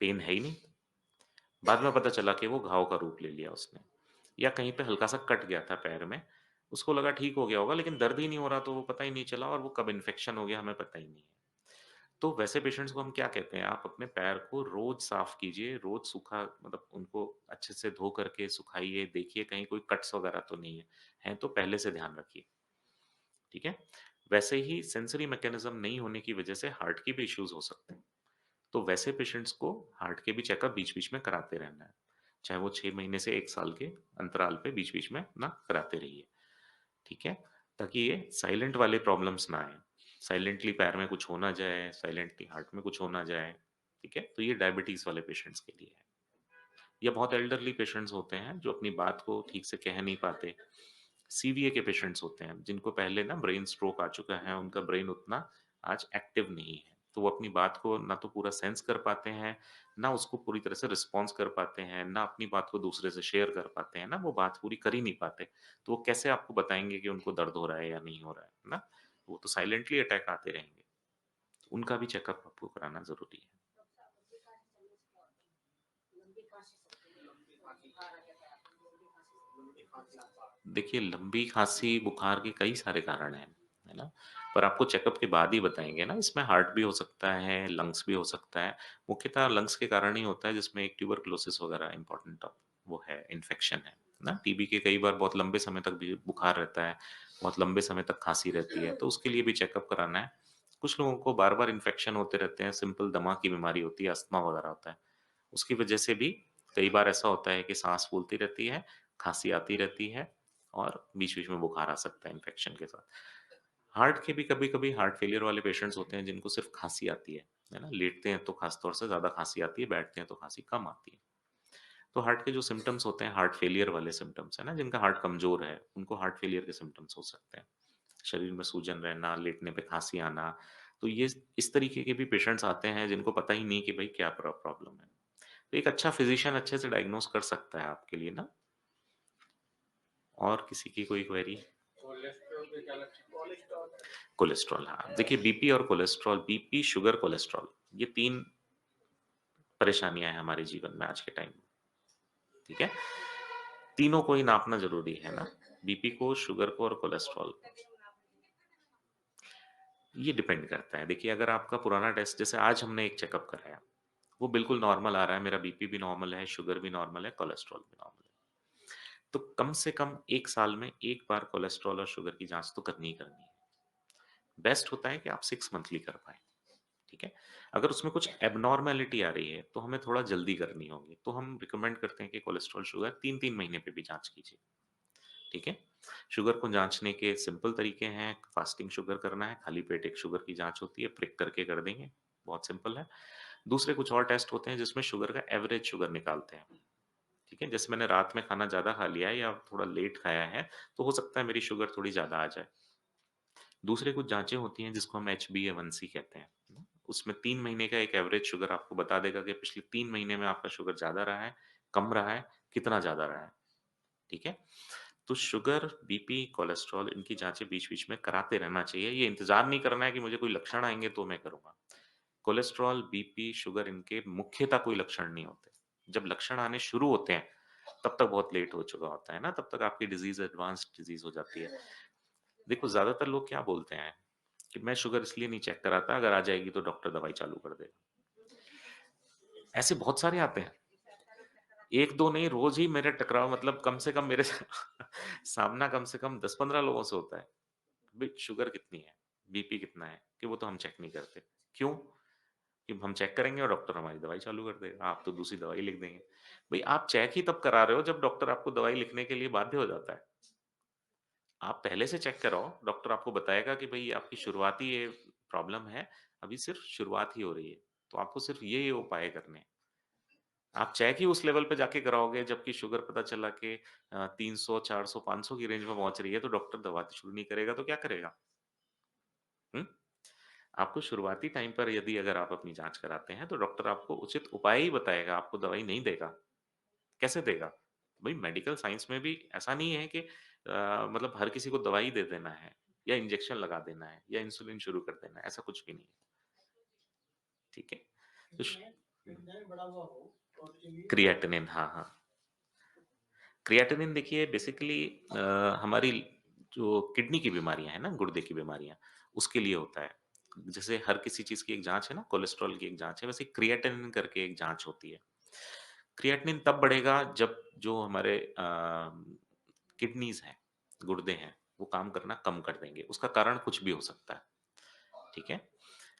पेन है ही नहीं। बाद में पता चला कि वो घाव का रूप ले लिया उसने या कहीं पे हल्का-सा कट गया था पैर में। उसको लगा ठीक हो गया होगा, लेकिन दर्द ही नहीं हो रहा, तो वो पता ही नहीं चला और वो कब इन्फेक्शन हो गया हमें पता ही नहीं है। तो वैसे पेशेंट्स को हम क्या कहते हैं, आप अपने पैर को रोज़ साफ कीजिए, रोज़ सूखा मतलब उनको अच्छे से धो करके सुखाइए, देखिए कहीं कोई कट्स वगैरह तो नहीं है। हैं तो पहले से ध्यान रखिए, ठीक है? वैसे ही सेंसरी मैकेनिज़्म नहीं होने की वजह से हार्ट की भी इश्यूज़ हो सकते हैं। तो वैसे पेशेंट्स को हार्ट के भी चेकअप बीच-बीच में कराते रहना है। चाहे वो 6 महीने से 1 साल के अंतराल पे बीच-बीच में ना कराते रहिए, ठीक है? ताकि ये साइलेंट वाले प्रॉब्लम्स ना आएँ। साइलेंटली पैर में कुछ हो ना जाए, साइलेंटली हार्ट में कुछ हो ना जाए, ठीक है? तो ये डायबिटीज़ वाले पेशेंट्स के लिए है। या बहुत एल्डरली पेशेंट्स होते हैं जो अपनी बात को ठीक से कह नहीं पाते। सीवीए के पेशेंट्स होते हैं जिनको पहले ना ब्रेन स्ट्रोक आ चुका है, उनका ब्रेन उतना आज एक्टिव नहीं है। तो वो अपनी बात को ना तो पूरा सेंस कर पाते हैं, ना उसको पूरी तरह से रिस्पॉन्स कर पाते हैं, ना अपनी बात को दूसरे से शेयर कर पाते हैं, ना वो बात पूरी कर ही नहीं पाते। तो वो कैसे आपको बताएँगे कि उनको दर्द हो रहा है या नहीं हो रहा है ना? वो तो साइलेंटली अटैक आते रहेंगे। उनका भी चेकअप आपको कराना ज़रूरी है। देखिए, लंबी खाँसी, बुखार के कई सारे कारण हैं, है ना? पर आपको चेकअप के बाद ही बताएँगे ना, इसमें हार्ट भी हो सकता है, लंग्स भी हो सकता है। मुख्यतः लंग्स के कारण ही होता है जिसमें एक ट्यूबरकुलोसिस वगैरह इम्पोर्टेंट वो है, इन्फेक्शन है ना? टीबी के कई बार बहुत लंबे समय तक भी बुखार रहता है, बहुत लंबे समय तक खाँसी रहती है, तो उसके लिए भी चेकअप कराना है। कुछ लोगों को बार-बार इन्फेक्शन होते रहते हैं, सिंपल दमा की बीमारी होती है, अस्थमा वगैरह होता है। उसकी वजह से भी कई बार ऐसा होता है कि साँस फूलती रहती है, खाँसी आती रहती है और बीच-बीच में बुखार आ सकता है इन्फेक्शन के साथ। हार्ट के भी कभी-कभी हार्ट फेलियर वाले पेशेंट्स होते हैं जिनको सिर्फ़ खाँसी आती है ना? लेटते हैं तो ख़ास तौर से ज़्यादा खाँसी आती है, बैठते हैं तो खाँसी कम आती है। तो हार्ट के जो सिम्पटम्स होते हैं, हार्ट फेलियर वाले सिम्पटम्स है ना, जिनका हार्ट कमज़ोर है, उनको हार्ट फेलियर के सिम्पटम्स हो सकते हैं। शरीर में सूजन रहना, लेटने पे खाँसी आना, तो ये इस तरीके के भी पेशेंट्स आते हैं जिनको पता ही नहीं कि भई क्या प्रॉब्लम है। तो एक अच्छा फिज़िशियन अच्छे से डायग्नोज़ कर सकता है आपके लिए ना। और किसी की कोई क्वेरी? कोलेस्ट्रॉल हाँ, देखिए बीपी और कोलेस्ट्रॉल बीपी, शुगर, कोलेस्ट्रॉल ये 3 परेशानियाँ हैं हमारे जीवन में आज के टाइम में, ठीक है? तीनों को ही नापना ज़रूरी है ना, बीपी को, शुगर को और कोलेस्ट्रॉल को। ये डिपेंड करता है, देखिए अगर आपका पुराना टेस्ट जैसे आज हमने एक चेकअप कराया, वो बिल्कुल नॉर्मल आ रहा है, मेरा बीपी भी नॉर्मल है, शुगर भी नॉर्मल है, कोलेस्ट्रॉल भी नॉर्मल है। तो कम से कम 1 साल में 1 बार कोलेस्ट्रॉल और शुगर की जाँच तो करनी ही करनी है। बेस्ट होता है कि आप 6 मंथली कर पाएँ, ठीक है? अगर उसमें कुछ एब्नॉर्मैलिटी आ रही है, तो हमें थोड़ा जल्दी करनी होगी, तो हम रिकमेंड करते हैं कि कोलेस्ट्रॉल, शुगर 3-3 महीने पे भी जाँच कीजिए, ठीक है? शुगर को जाँचने के सिंपल तरीके हैं, फास्टिंग शुगर करना है, खाली पेट एक शुगर की जाँच होती है, प्रिक करके कर देंगे, बहुत सिंपल है। दूसरे कुछ और टेस्ट होते हैं जिसमें शुगर का एवरेज शुगर निकालते हैं, ठीक है? जैसे मैंने रात में खाना ज़्यादा खा लिया है या थोड़ा लेट खाया है, तो हो सकता है मेरी शुगर थोड़ी ज़्यादा आ जाए। दूसरे कुछ जाँचें होती हैं जिसको हम HbA1c कहते हैं, है ना? उसमें 3 महीने का एक एवरेज शुगर आपको बता देगा कि पिछले 3 महीने में आपका शुगर ज़्यादा रहा है, कम रहा है, कितना ज़्यादा रहा है, ठीक है? तो शुगर, बीपी, कोलेस्ट्रॉल इनकी जाँचें बीच-बीच में कराते रहना चाहिए, ये इंतज़ार नहीं करना है कि मुझे कोई लक्षण आएँगे तो मैं करूँगा। कोलेस्ट्रॉल, बीपी, शुगर इनके मुख्यतः कोई लक्षण नहीं होते। जब लक्षण आने शुरू होते हैं, तब तक बहुत लेट हो चुका होता है ना, तब तक आपकी डिज़ीज़ एडवांस्ड डिज़ीज़ हो जाती है। देखो ज़्यादातर लोग क्या बोलते हैं कि मैं शुगर इसलिए नहीं चेक कराता, अगर आ जाएगी तो डॉक्टर दवाई चालू कर देगा। ऐसे बहुत सारे आते हैं। 1-2 नहीं रोज़ ही मेरे टकराव मतलब कम से कम मेरे सामना कम से कम 10-15 लोगों से होता है। भई शुगर कितनी है? बीपी कितना है? कि वो तो हम चेक नहीं करते। क्यों? कि हम चेक करेंगे और डॉक्टर हमारी दवाई चालू कर देगा। आप तो दूसरी दवाई लिख देंगे। भई आप चेक ही तब करा रहे हो जब डॉक्टर आपको दवाई लिखने के लिए बाध्य हो जाता है। आप पहले से चेक कराओ, डॉक्टर आपको बताएगा कि भई आपकी शुरुआती ये प्रॉब्लम है, अभी सिर्फ़ शुरुआत ही हो रही है। तो आपको सिर्फ़ ये उपाय करने हैं। आप चेक ही उस लेवल पे जाके कराओगे जबकि शुगर पता चला कि 300, 400, 500 की रेंज में पहुँच रही है, तो डॉक्टर दवा तो शुरू नहीं करेगा तो क्या करेगा? हुँ? आपको शुरुआती टाइम पर यदि अगर आप अपनी जाँच कराते हैं, तो डॉक्टर आपको उचित उपाय ही बताएगा, आपको दवाई नहीं देगा। कैसे देगा? भई मेडिकल साइंस में भी ऐसा नहीं है कि मतलब हर किसी को दवाई दे देना है या इंजेक्शन लगा देना है या इंसुलिन शुरू कर देना है, ऐसा कुछ भी नहीं है, ठीक है? तो क्रिएटिनिन हाँ, हाँ। क्रिएटिनिन देखिए बेसिकली अ, हमारी जो किडनी की बीमारियाँ हैं ना, गुर्दे की बीमारियाँ, उसके लिए होता है। जैसे हर किसी चीज़ की एक जाँच है ना, कोलेस्ट्रॉल की एक जाँच है, वैसे क्रिएटिनिन करके एक जाँच होती है। क्रिएटिनिन तब बढ़ेगा जब जो हमारे किडनीज़ हैं, गुर्दे हैं, वो काम करना कम कर देंगे। उसका कारण कुछ भी हो सकता है, ठीक है?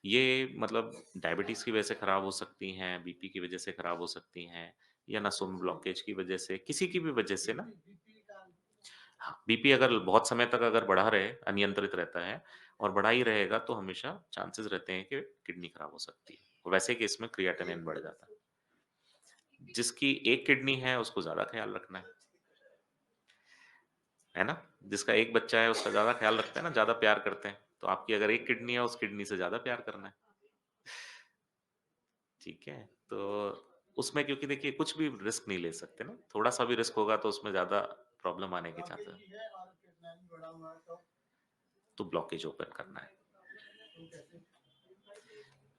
ये मतलब डायबिटीज़ की वजह से खराब हो सकती हैं, बीपी की वजह से खराब हो सकती हैं या नसों में ब्लॉकेज की वजह से, किसी की भी वजह से ना हाँ, बीपी अगर बहुत समय तक अगर बढ़ा रहे, अनियंत्रित रहता है और बढ़ा ही रहेगा तो हमेशा चांसेस रहते हैं कि किडनी खराब हो सकती है। वैसे केस में क्रिएटिनिन बढ़ जाता है। जिसकी एक किडनी है उसको ज़्यादा ख़्याल रखना है ना? जिसका एक बच्चा है उसका ज़्यादा ख़्याल रखते हैं ना, ज़्यादा प्यार करते हैं। तो आपकी अगर एक किडनी है, उस किडनी से ज़्यादा प्यार करना है, ठीक है? तो उसमें क्योंकि देखिए कुछ भी रिस्क नहीं ले सकते ना, थोड़ा-सा भी रिस्क होगा तो उसमें ज़्यादा प्रॉब्लम आने के चांसेस हैं। तो ब्लॉकेज ओपन करना है।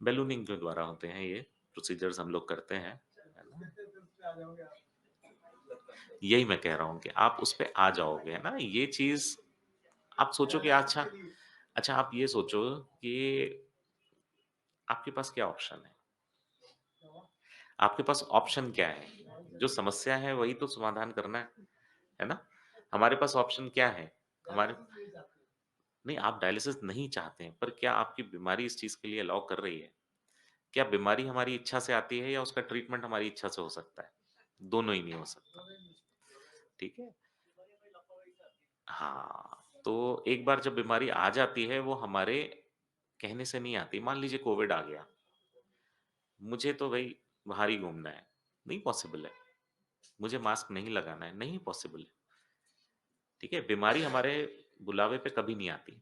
बैलूनिंग के द्वारा होते हैं ये प्रोसीजर्स हम लोग करते हैं, है ना? यही मैं कह रहा हूँ कि आप उस पे आ जाओगे, है ना? ये चीज़ आप सोचो कि अच्छा अच्छा आप ये सोचो कि आपके पास क्या ऑप्शन है? आपके पास ऑप्शन क्या है? जो समस्या है वही तो समाधान करना है ना? हमारे पास ऑप्शन क्या है? हमारे नहीं आप डायलिसिस नहीं चाहते हैं, पर क्या आपकी बीमारी इस चीज़ के लिए अलाउ कर रही है? क्या बीमारी हमारी इच्छा से आती है या उसका ट्रीटमेंट हमारी इच्छा से हो सकता है? दोनों ही नहीं हो सकता, ठीक है? हाँ, तो एक बार जब बीमारी आ जाती है वो हमारे कहने से नहीं आती। मान लीजिए कोविड आ गया, मुझे तो भई बाहर ही घूमना है, नहीं पॉसिबल है। मुझे मास्क नहीं लगाना है, नहीं पॉसिबल है, ठीक है? बीमारी हमारे बुलावे पे कभी नहीं आती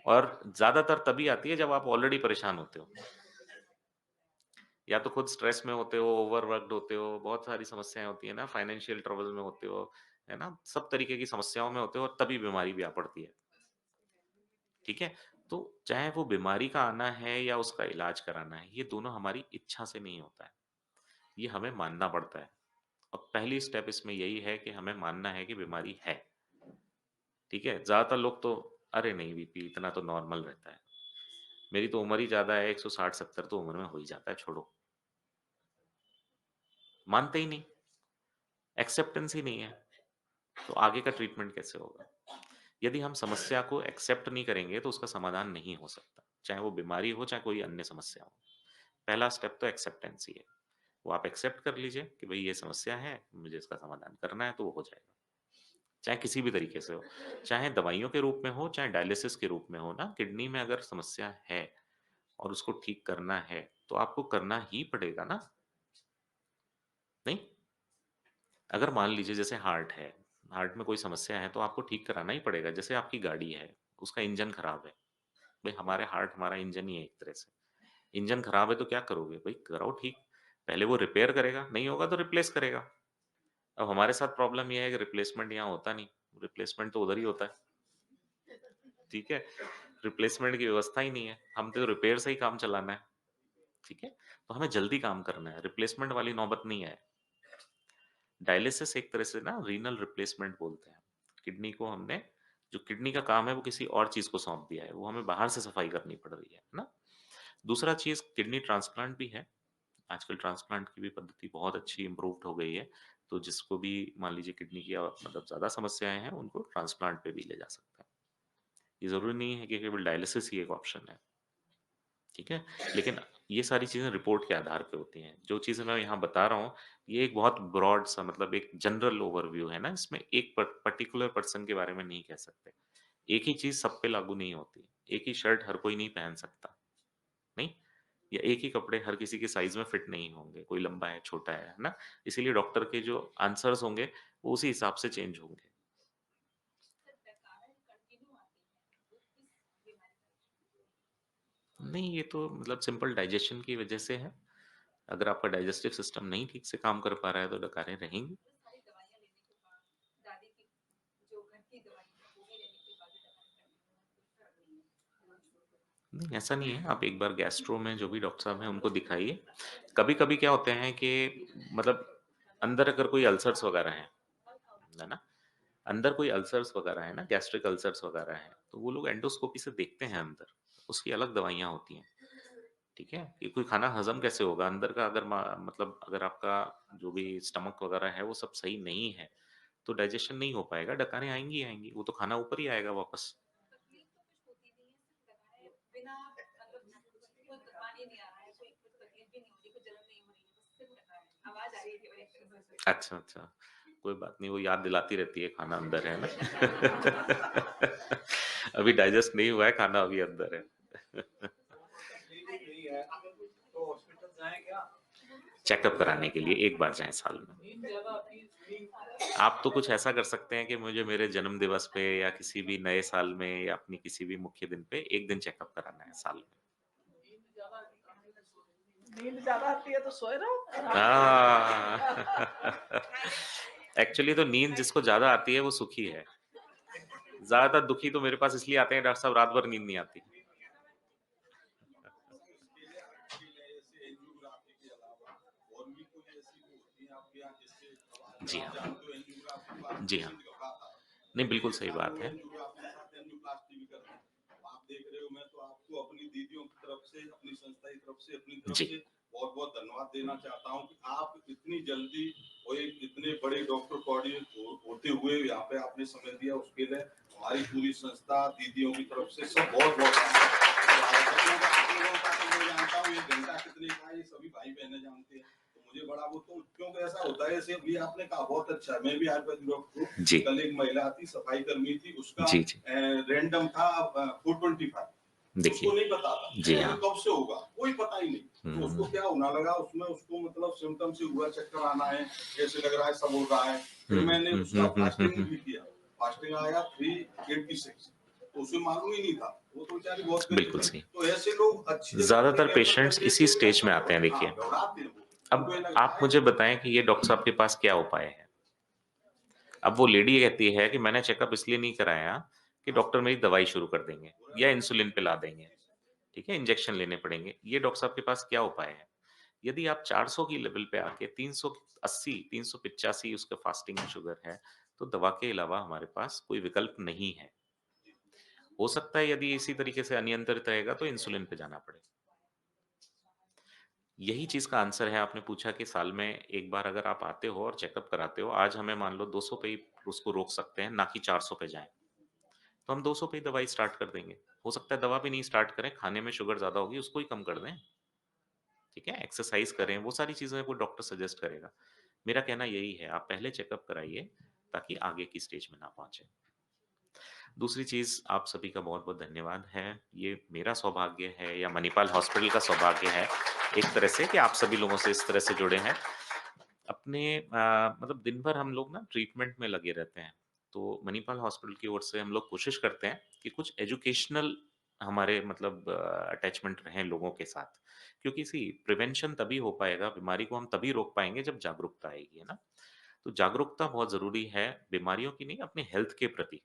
और ज़्यादातर तभी आती है जब आप ऑलरेडी परेशान होते हो। या तो खुद स्ट्रेस में होते हो, ओवरवर्क्ड होते हो, बहुत सारी समस्याएँ होती हैं ना, फाइनेंशियल ट्रबल में होते हो, है ना? सब तरीके की समस्याओं में होते हो और तभी बीमारी भी आ पड़ती है, ठीक है? तो चाहे वो बीमारी का आना है या उसका इलाज कराना है, ये दोनों हमारी इच्छा से नहीं होता है, ये हमें मानना पड़ता है। और पहली स्टेप इसमें यही है कि हमें मानना है कि बीमारी है, ठीक है? ज़्यादातर लोग तो अरे नहीं बीपी इतना तो नॉर्मल रहता है, मेरी तो उम्र ही ज़्यादा है 160-70 तो उम्र में हो ही जाता है, छोड़ो। मानते ही नहीं, एक्सेप्टेंस ही नहीं है, तो आगे का ट्रीटमेंट कैसे होगा? यदि हम समस्या को एक्सेप्ट नहीं करेंगे तो उसका समाधान नहीं हो सकता, चाहे वो बीमारी हो, चाहे कोई अन्य समस्या हो। पहला स्टेप तो एक्सेप्टेंस ही है, वो आप एक्सेप्ट कर लीजिए कि भई ये समस्या है, मुझे इसका समाधान करना है तो वो हो जाएगा। चाहे किसी भी तरीके से हो, चाहे दवाइयों के रूप में हो, चाहे डायलिसिस के रूप में हो ना, किडनी में अगर समस्या है और उसको ठीक करना है, तो आपको करना ही पड़ेगा ना, नहीं? अगर मान लीजिए जैसे हार्ट है, हार्ट में कोई समस्या है तो आपको ठीक कराना ही पड़ेगा। जैसे आपकी गाड़ी है, उसका इंजन खराब है, भई हमारे हार्ट हमारा इंजन ही है एक तरह से। इंजन खराब है तो क्या करोगे? भई कराओ ठीक, पहले वो रिपेयर करेगा, नहीं होगा तो रिप्लेस करेगा। अब हमारे साथ प्रॉब्लम ये है कि रिप्लेसमेंट यहाँ होता नहीं, रिप्लेसमेंट तो उधर ही होता है, ठीक है? रिप्लेसमेंट की व्यवस्था ही नहीं है, हम तो रिपेयर से ही काम चलाना है, ठीक है? तो हमें जल्दी काम करना है, रिप्लेसमेंट वाली नौबत नहीं है। डायलिसिस एक तरह से ना रीनल रिप्लेसमेंट बोलते हैं। किडनी को हमने जो किडनी का काम है वो किसी और चीज़ को सौंप दिया है, वो हमें बाहर से सफाई करनी पड़ रही है ना? दूसरा चीज़ किडनी ट्रांसप्लांट भी है। आजकल ट्रांसप्लांट की भी पद्धति बहुत अच्छी इम्प्रूव्ड हो गई है। तो जिसको भी मान लीजिए किडनी की मतलब ज़्यादा समस्याएँ हैं, उनको ट्रांसप्लांट पे भी ले जा सकते हैं। ये ज़रूरी नहीं है कि केवल डायलिसिस ही एक ऑप्शन है, ठीक है? लेकिन ये सारी चीज़ें रिपोर्ट के आधार पे होती हैं। जो चीज़ें मैं यहाँ बता रहा हूँ, ये एक बहुत ब्रॉड सा मतलब एक जनरल ओवरव्यू है ना, इसमें एक पर्टिकुलर पर्सन के बारे में नहीं कह सकते। एक ही चीज़ सब पे लागू नहीं होती। एक ही शर्ट हर कोई नहीं पहन सकता, नहीं? या एक ही कपड़े हर किसी के साइज़ में फिट नहीं होंगे, कोई लंबा है, छोटा है ना? इसीलिए डॉक्टर के जो आंसर्स होंगे, वो उसी हिसाब से चेंज होंगे। नहीं, ये तो मतलब सिंपल डाइजेशन की वजह से है। अगर आपका डाइजेस्टिव सिस्टम नहीं ठीक से काम कर पा रहा है, तो डकारें रहेंगी। नहीं, ऐसा नहीं है। आप एक बार गैस्ट्रो में जो भी डॉक्टर साहब हैं, उनको दिखाइए। कभी-कभी क्या होते हैं कि मतलब अंदर अगर कोई अल्सर्स वगैरह हैं, है ना? अंदर कोई अल्सर्स वगैरह है ना, गैस्ट्रिक अल्सर्स वगैरह हैं, तो वो लोग एंडोस्कोपी से देखते हैं अंदर। उसकी अलग दवाइयाँ होती हैं, ठीक है? कि कोई खाना हज़म कैसे होगा? अंदर का अगर मतलब अगर आपका जो भी स्टमक वगैरह है, वो सब सही नहीं है, तो डाइजेशन नहीं हो पाएगा, डकारें आएँगी ही आएँगी। वो तो खाना ऊपर ही आएगा वापस। अच्छा, अच्छा। कोई बात नहीं, वो याद दिलाती रहती है खाना अंदर है ना। अभी डाइजेस्ट नहीं हुआ है, खाना अभी अंदर है। चेकअप कराने के लिए एक बार जाएँ साल में। आप तो कुछ ऐसा कर सकते हैं कि मुझे मेरे जन्म दिवस पे या किसी भी नए साल में या अपनी किसी भी मुख्य दिन पे 1 दिन चेकअप कराना है साल में। नींद ज़्यादा आती है तो सोए रहो आराम से। हाँ। एक्चुअली तो नींद जिसको ज़्यादा आती है वो सुखी है। ज़्यादातर दुखी तो मेरे पास इसलिए आते हैं डॉक्टर साहब रात भर नींद नहीं आती। जी हाँ। जी हाँ। नहीं, बिल्कुल सही बात है। जी। बहुत-बहुत धन्यवाद देना चाहता हूँ कि आप इतनी जल्दी और एक इतने बड़े डॉक्टर होते हुए यहाँ पे आपने समय दिया, उसके लिए हमारी पूरी संस्था, दीदियों की तरफ से सब बहुत-बहुत आप लोगों का तो मैं जानता हूँ, 1 घंटा कितने का है, ये सभी भाई-बहनें जानते हैं। तो मुझे बड़ा वो तो क्योंकि ऐसा होता है, जैसे अभी आपने कहा बहुत अच्छा है, मैं भी आयुर्वेदिक डॉक्टर हूँ। जी। कल एक महिला थी, सफाई कर्मी थी, उसका जी, जी। रैंडम था 425, उसको देखिए। नहीं पता था जी कि हाँ। कब से होगा, कोई पता ही नहीं। तो उसको हुँ। क्या होना लगा, उसमें उसको मतलब सिम्पटम से हुआ, चक्कर आना है, ऐसे लग रहा है, सब हो रहा है। फिर हुँ, मैंने हुँ, उसका हुँ, हुँ, हुँ, फास्टिंग हुँ। भी किया, फास्टिंग आया 386, तो उसे मालूम ही नहीं था, वो तो बेचारी बहुत करती बिल्कुल थी। सही। तो ऐसे लोग अच्छी जगह पे ज़्यादातर रेफर कर पेशेंट्स इसी देते हैं, स्टेज ऐसा में आते हैं हाँ, देखिए। घबराते हैं वो। उनको ये अब लगता आप है मुझे बताएँ कि ये डॉक्टर साहब के पास क्या उपाय है? अब वो लेडी कहती है कि मैंने चेकअप इसलिए नहीं कराया कि डॉक्टर मेरी दवाई शुरू कर देंगे या इंसुलिन पिला देंगे, ठीक है? इंजेक्शन लेने पड़ेंगे। ये डॉक्टर साहब के पास क्या उपाय है? यदि आप 400 की लेवल पे आके 380, 385 उसका फास्टिंग शुगर है, तो दवा के अलावा हमारे पास कोई विकल्प नहीं है। हो सकता है यदि इसी तरीके से अनियंत्रित रहेगा तो इंसुलिन पे जाना पड़े। यही चीज़ का आंसर है आपने पूछा कि साल में 1 बार अगर आप आते हो और चेकअप कराते हो, आज हमें मान लो 200 पे ही उसको रोक सकते हैं, ना कि 400 पे जाएँ। तो हम 200 पे ही दवाई स्टार्ट कर देंगे। हो सकता है दवा भी नहीं स्टार्ट करें, खाने में शुगर ज़्यादा होगी, उसको ही कम कर दें, ठीक है? एक्सरसाइज़ करें, वो सारी चीज़ें वो डॉक्टर सजेस्ट करेगा। मेरा कहना यही है, आप पहले चेकअप कराइए, ताकि आगे की स्टेज में ना पहुँचे। दूसरी चीज़, आप सभी का बहुत-बहुत धन्यवाद है। ये मेरा सौभाग्य है या मणिपाल हॉस्पिटल का सौभाग्य है, एक तरह से कि आप सभी लोगों से इस तरह से जुड़े हैं। अपने मतलब दिन भर हम लोग ना ट्रीटमेंट में लगे रहते हैं। तो मणिपाल हॉस्पिटल की ओर से हम लोग कोशिश करते हैं कि कुछ एजुकेशनल हमारे मतलब अटैचमेंट रहें लोगों के साथ। क्योंकि सी प्रिवेंशन तभी हो पाएगा, बीमारी को हम तभी रोक पाएँगे जब जागरूकता आएगी, है ना? तो जागरूकता बहुत ज़रूरी है, बीमारियों की नहीं, अपने हेल्थ के प्रति।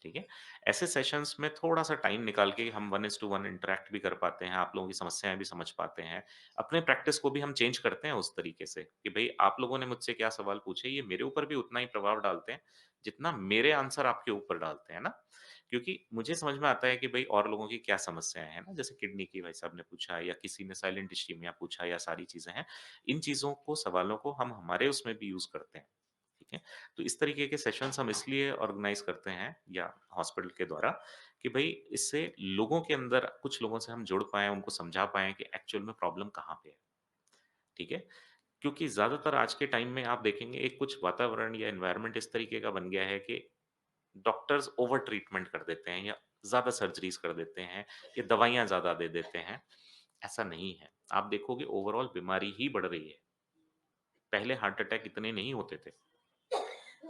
ठीक है? ऐसे सेशंस में थोड़ा-सा टाइम निकाल के हम 1 इज़ टू 1 इंटरैक्ट भी कर पाते हैं, आप लोगों की समस्याएँ भी समझ पाते हैं। अपने प्रैक्टिस को भी हम चेंज करते हैं उस तरीके से कि भई आप लोगों ने मुझसे क्या सवाल पूछे, ये मेरे ऊपर भी उतना ही प्रभाव डालते हैं, जितना मेरे आंसर आपके ऊपर डालते हैं ना? क्योंकि मुझे समझ में आता है कि भई और लोगों की क्या समस्याएँ हैं ना, जैसे किडनी की भाई साहब ने पूछा या किसी ने साइलेंट इस्कीमिया पूछा या सारी चीज़ें हैं। इन चीज़ों को, सवालों को हम हमारे उसमें भी यूज़ करते हैं। ठीक है? तो इस तरीके के सेशंस हम इसलिए ऑर्गेनाइज़ करते हैं या हॉस्पिटल के द्वारा कि भई इससे लोगों के अंदर कुछ लोगों से हम जुड़ पाएँ, उनको समझा पाएँ कि एक्चुअल में प्रॉब्लम कहाँ पे है। ठीक है? क्योंकि ज़्यादातर आज के टाइम में आप देखेंगे एक कुछ वातावरण या एनवायरनमेंट इस तरीके का बन गया है कि डॉक्टर्स ओवर ट्रीटमेंट कर देते हैं या ज़्यादा सर्जरीज़ कर देते हैं या दवाइयाँ ज़्यादा दे देते हैं। ऐसा नहीं है। आप देखोगे ओवरऑल बीमारी ही बढ़ रही है। पहले हार्ट अटैक इतने नहीं होते थे।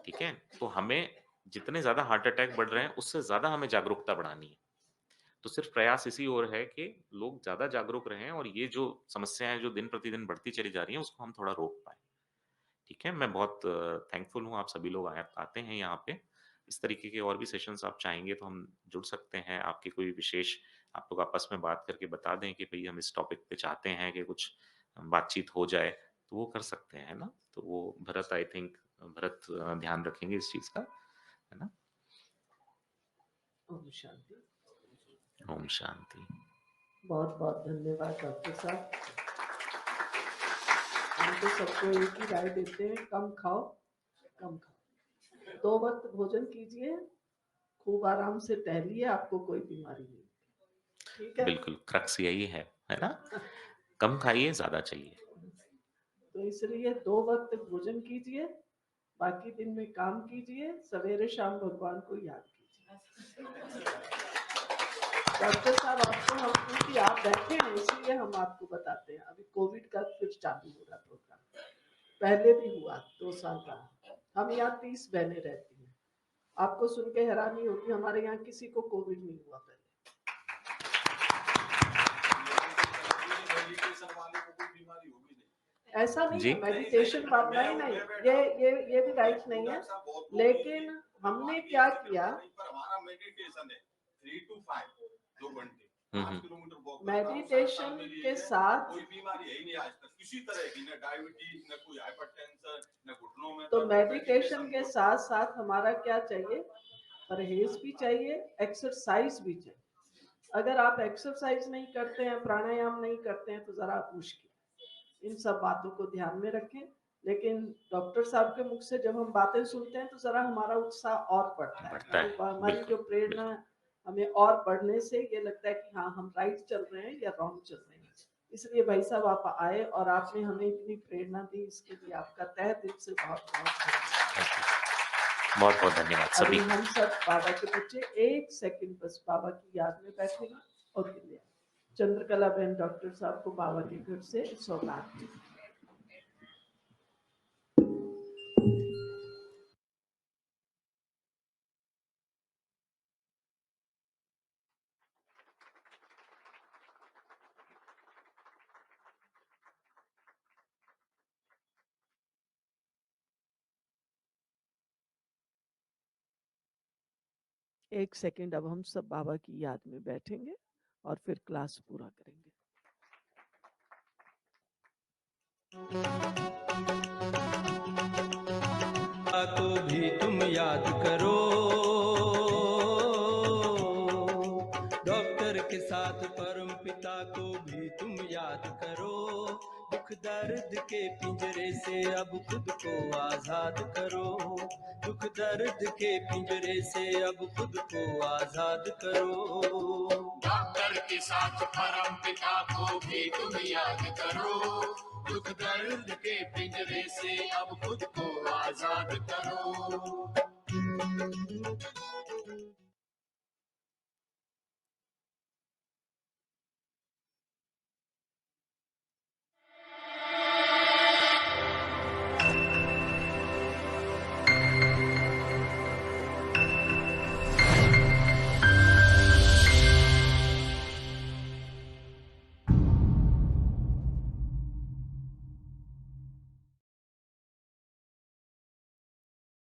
ठीक है? तो हमें जितने ज़्यादा हार्ट अटैक बढ़ रहे हैं, उससे ज़्यादा हमें जागरूकता बढ़ानी है। तो सिर्फ़ प्रयास इसी ओर है कि लोग ज़्यादा जागरूक रहें और ये जो समस्याएँ जो दिन-प्रतिदिन बढ़ती चली जा रही हैं, उसको हम थोड़ा रोक पाएँ। ठीक है? मैं बहुत थैंकफुल हूँ आप सभी लोग आते हैं यहाँ पे। इस तरीके के और भी सेशंस आप चाहेंगे तो हम जुड़ सकते हैं। आपके कोई विशेष आप लोग आपस में बात करके बता दें कि भई हम इस टॉपिक पे चाहते हैं कि कुछ बातचीत हो जाए, तो वो कर सकते हैं, है ना? तो वो भरत आई थिंक भरत ध्यान रखेंगे इस चीज़ का, है ना? ओम शांति। ओम शांति। बहुत-बहुत धन्यवाद डॉक्टर साहब। हम तो सबको एक ही राय देते हैं, कम खाओ, कम खाओ। 2 वक़्त भोजन कीजिए, खूब आराम से टहलिए, आपको कोई बीमारी नहीं। ठीक है? बिल्कुल, क्रक्स यही है ना? कम खाइए, ज़्यादा चाहिए। तो इसलिए 2 वक़्त भोजन कीजिए, बाकी दिन में काम कीजिए, सवेरे शाम भगवान को याद कीजिए। डॉक्टर साहब आपको हम, क्योंकि आप बैठे हैं इसलिए हम आपको बताते हैं। अभी कोविड का फिर चालू हो रहा प्रोग्राम, पहले भी हुआ 2 साल का। हम यहाँ 30 बहनें रहती हैं। आपको सुन के हैरानी होगी, हमारे यहाँ किसी को कोविड नहीं हुआ पहले। ऐसा नहीं है मेडिटेशन नहीं नहीं, ये भी राइट नहीं है, लेकिन हमने क्या किया, हमारा मेडिटेशन है 3 to 5 2 घंटे 5 किलोमीटर वॉक। मेडिटेशन के साथ कोई बीमारी है ही नहीं आज तक किसी तरह की, न डायबिटीज, न कोई हाइपरटेंशन, न घुटनों में। तो मेडिटेशन के साथ साथ हमारा क्या चाहिए, परहेज भी चाहिए, एक्सरसाइज भी चाहिए। अगर आप एक्सरसाइज नहीं करते हैं, प्राणायाम नहीं करते हैं, तो जरा मुश्किल। इन सब बातों को ध्यान में रखें। लेकिन डॉक्टर साहब के मुख से जब हम बातें सुनते हैं तो जरा हमारा उत्साह और बढ़ता है। तो हमारी जो प्रेरणा, हमें और बढ़ने से ये लगता है कि हाँ हम राइट चल रहे हैं या रॉन्ग चल रहे हैं। इसलिए भाई साहब आप आए और आपने हमें इतनी प्रेरणा दी, इसके लिए आपका तहे दिल से बहुत बहुत धन्यवाद सभी। हम सब बाबा के बच्चे 1 सेकंड बस बाबा की याद में बैठेंगे और चंद्रकला बहन डॉक्टर साहब को बाबा के घर से सौगात। एक सेकंड, अब हम सब बाबा की याद में बैठेंगे और फिर क्लास पूरा करेंगे। को भी तुम याद करो, डॉक्टर के साथ परम पिता को भी तुम याद करो। दुख दर्द के पिंजरे से अब खुद को आजाद करो, दुख दर्द के पिंजरे से अब खुद को आजाद करो। डॉक्टर के साथ परम पिता को भी तुम याद करो, दुख दर्द के पिंजरे से अब खुद को आजाद करो।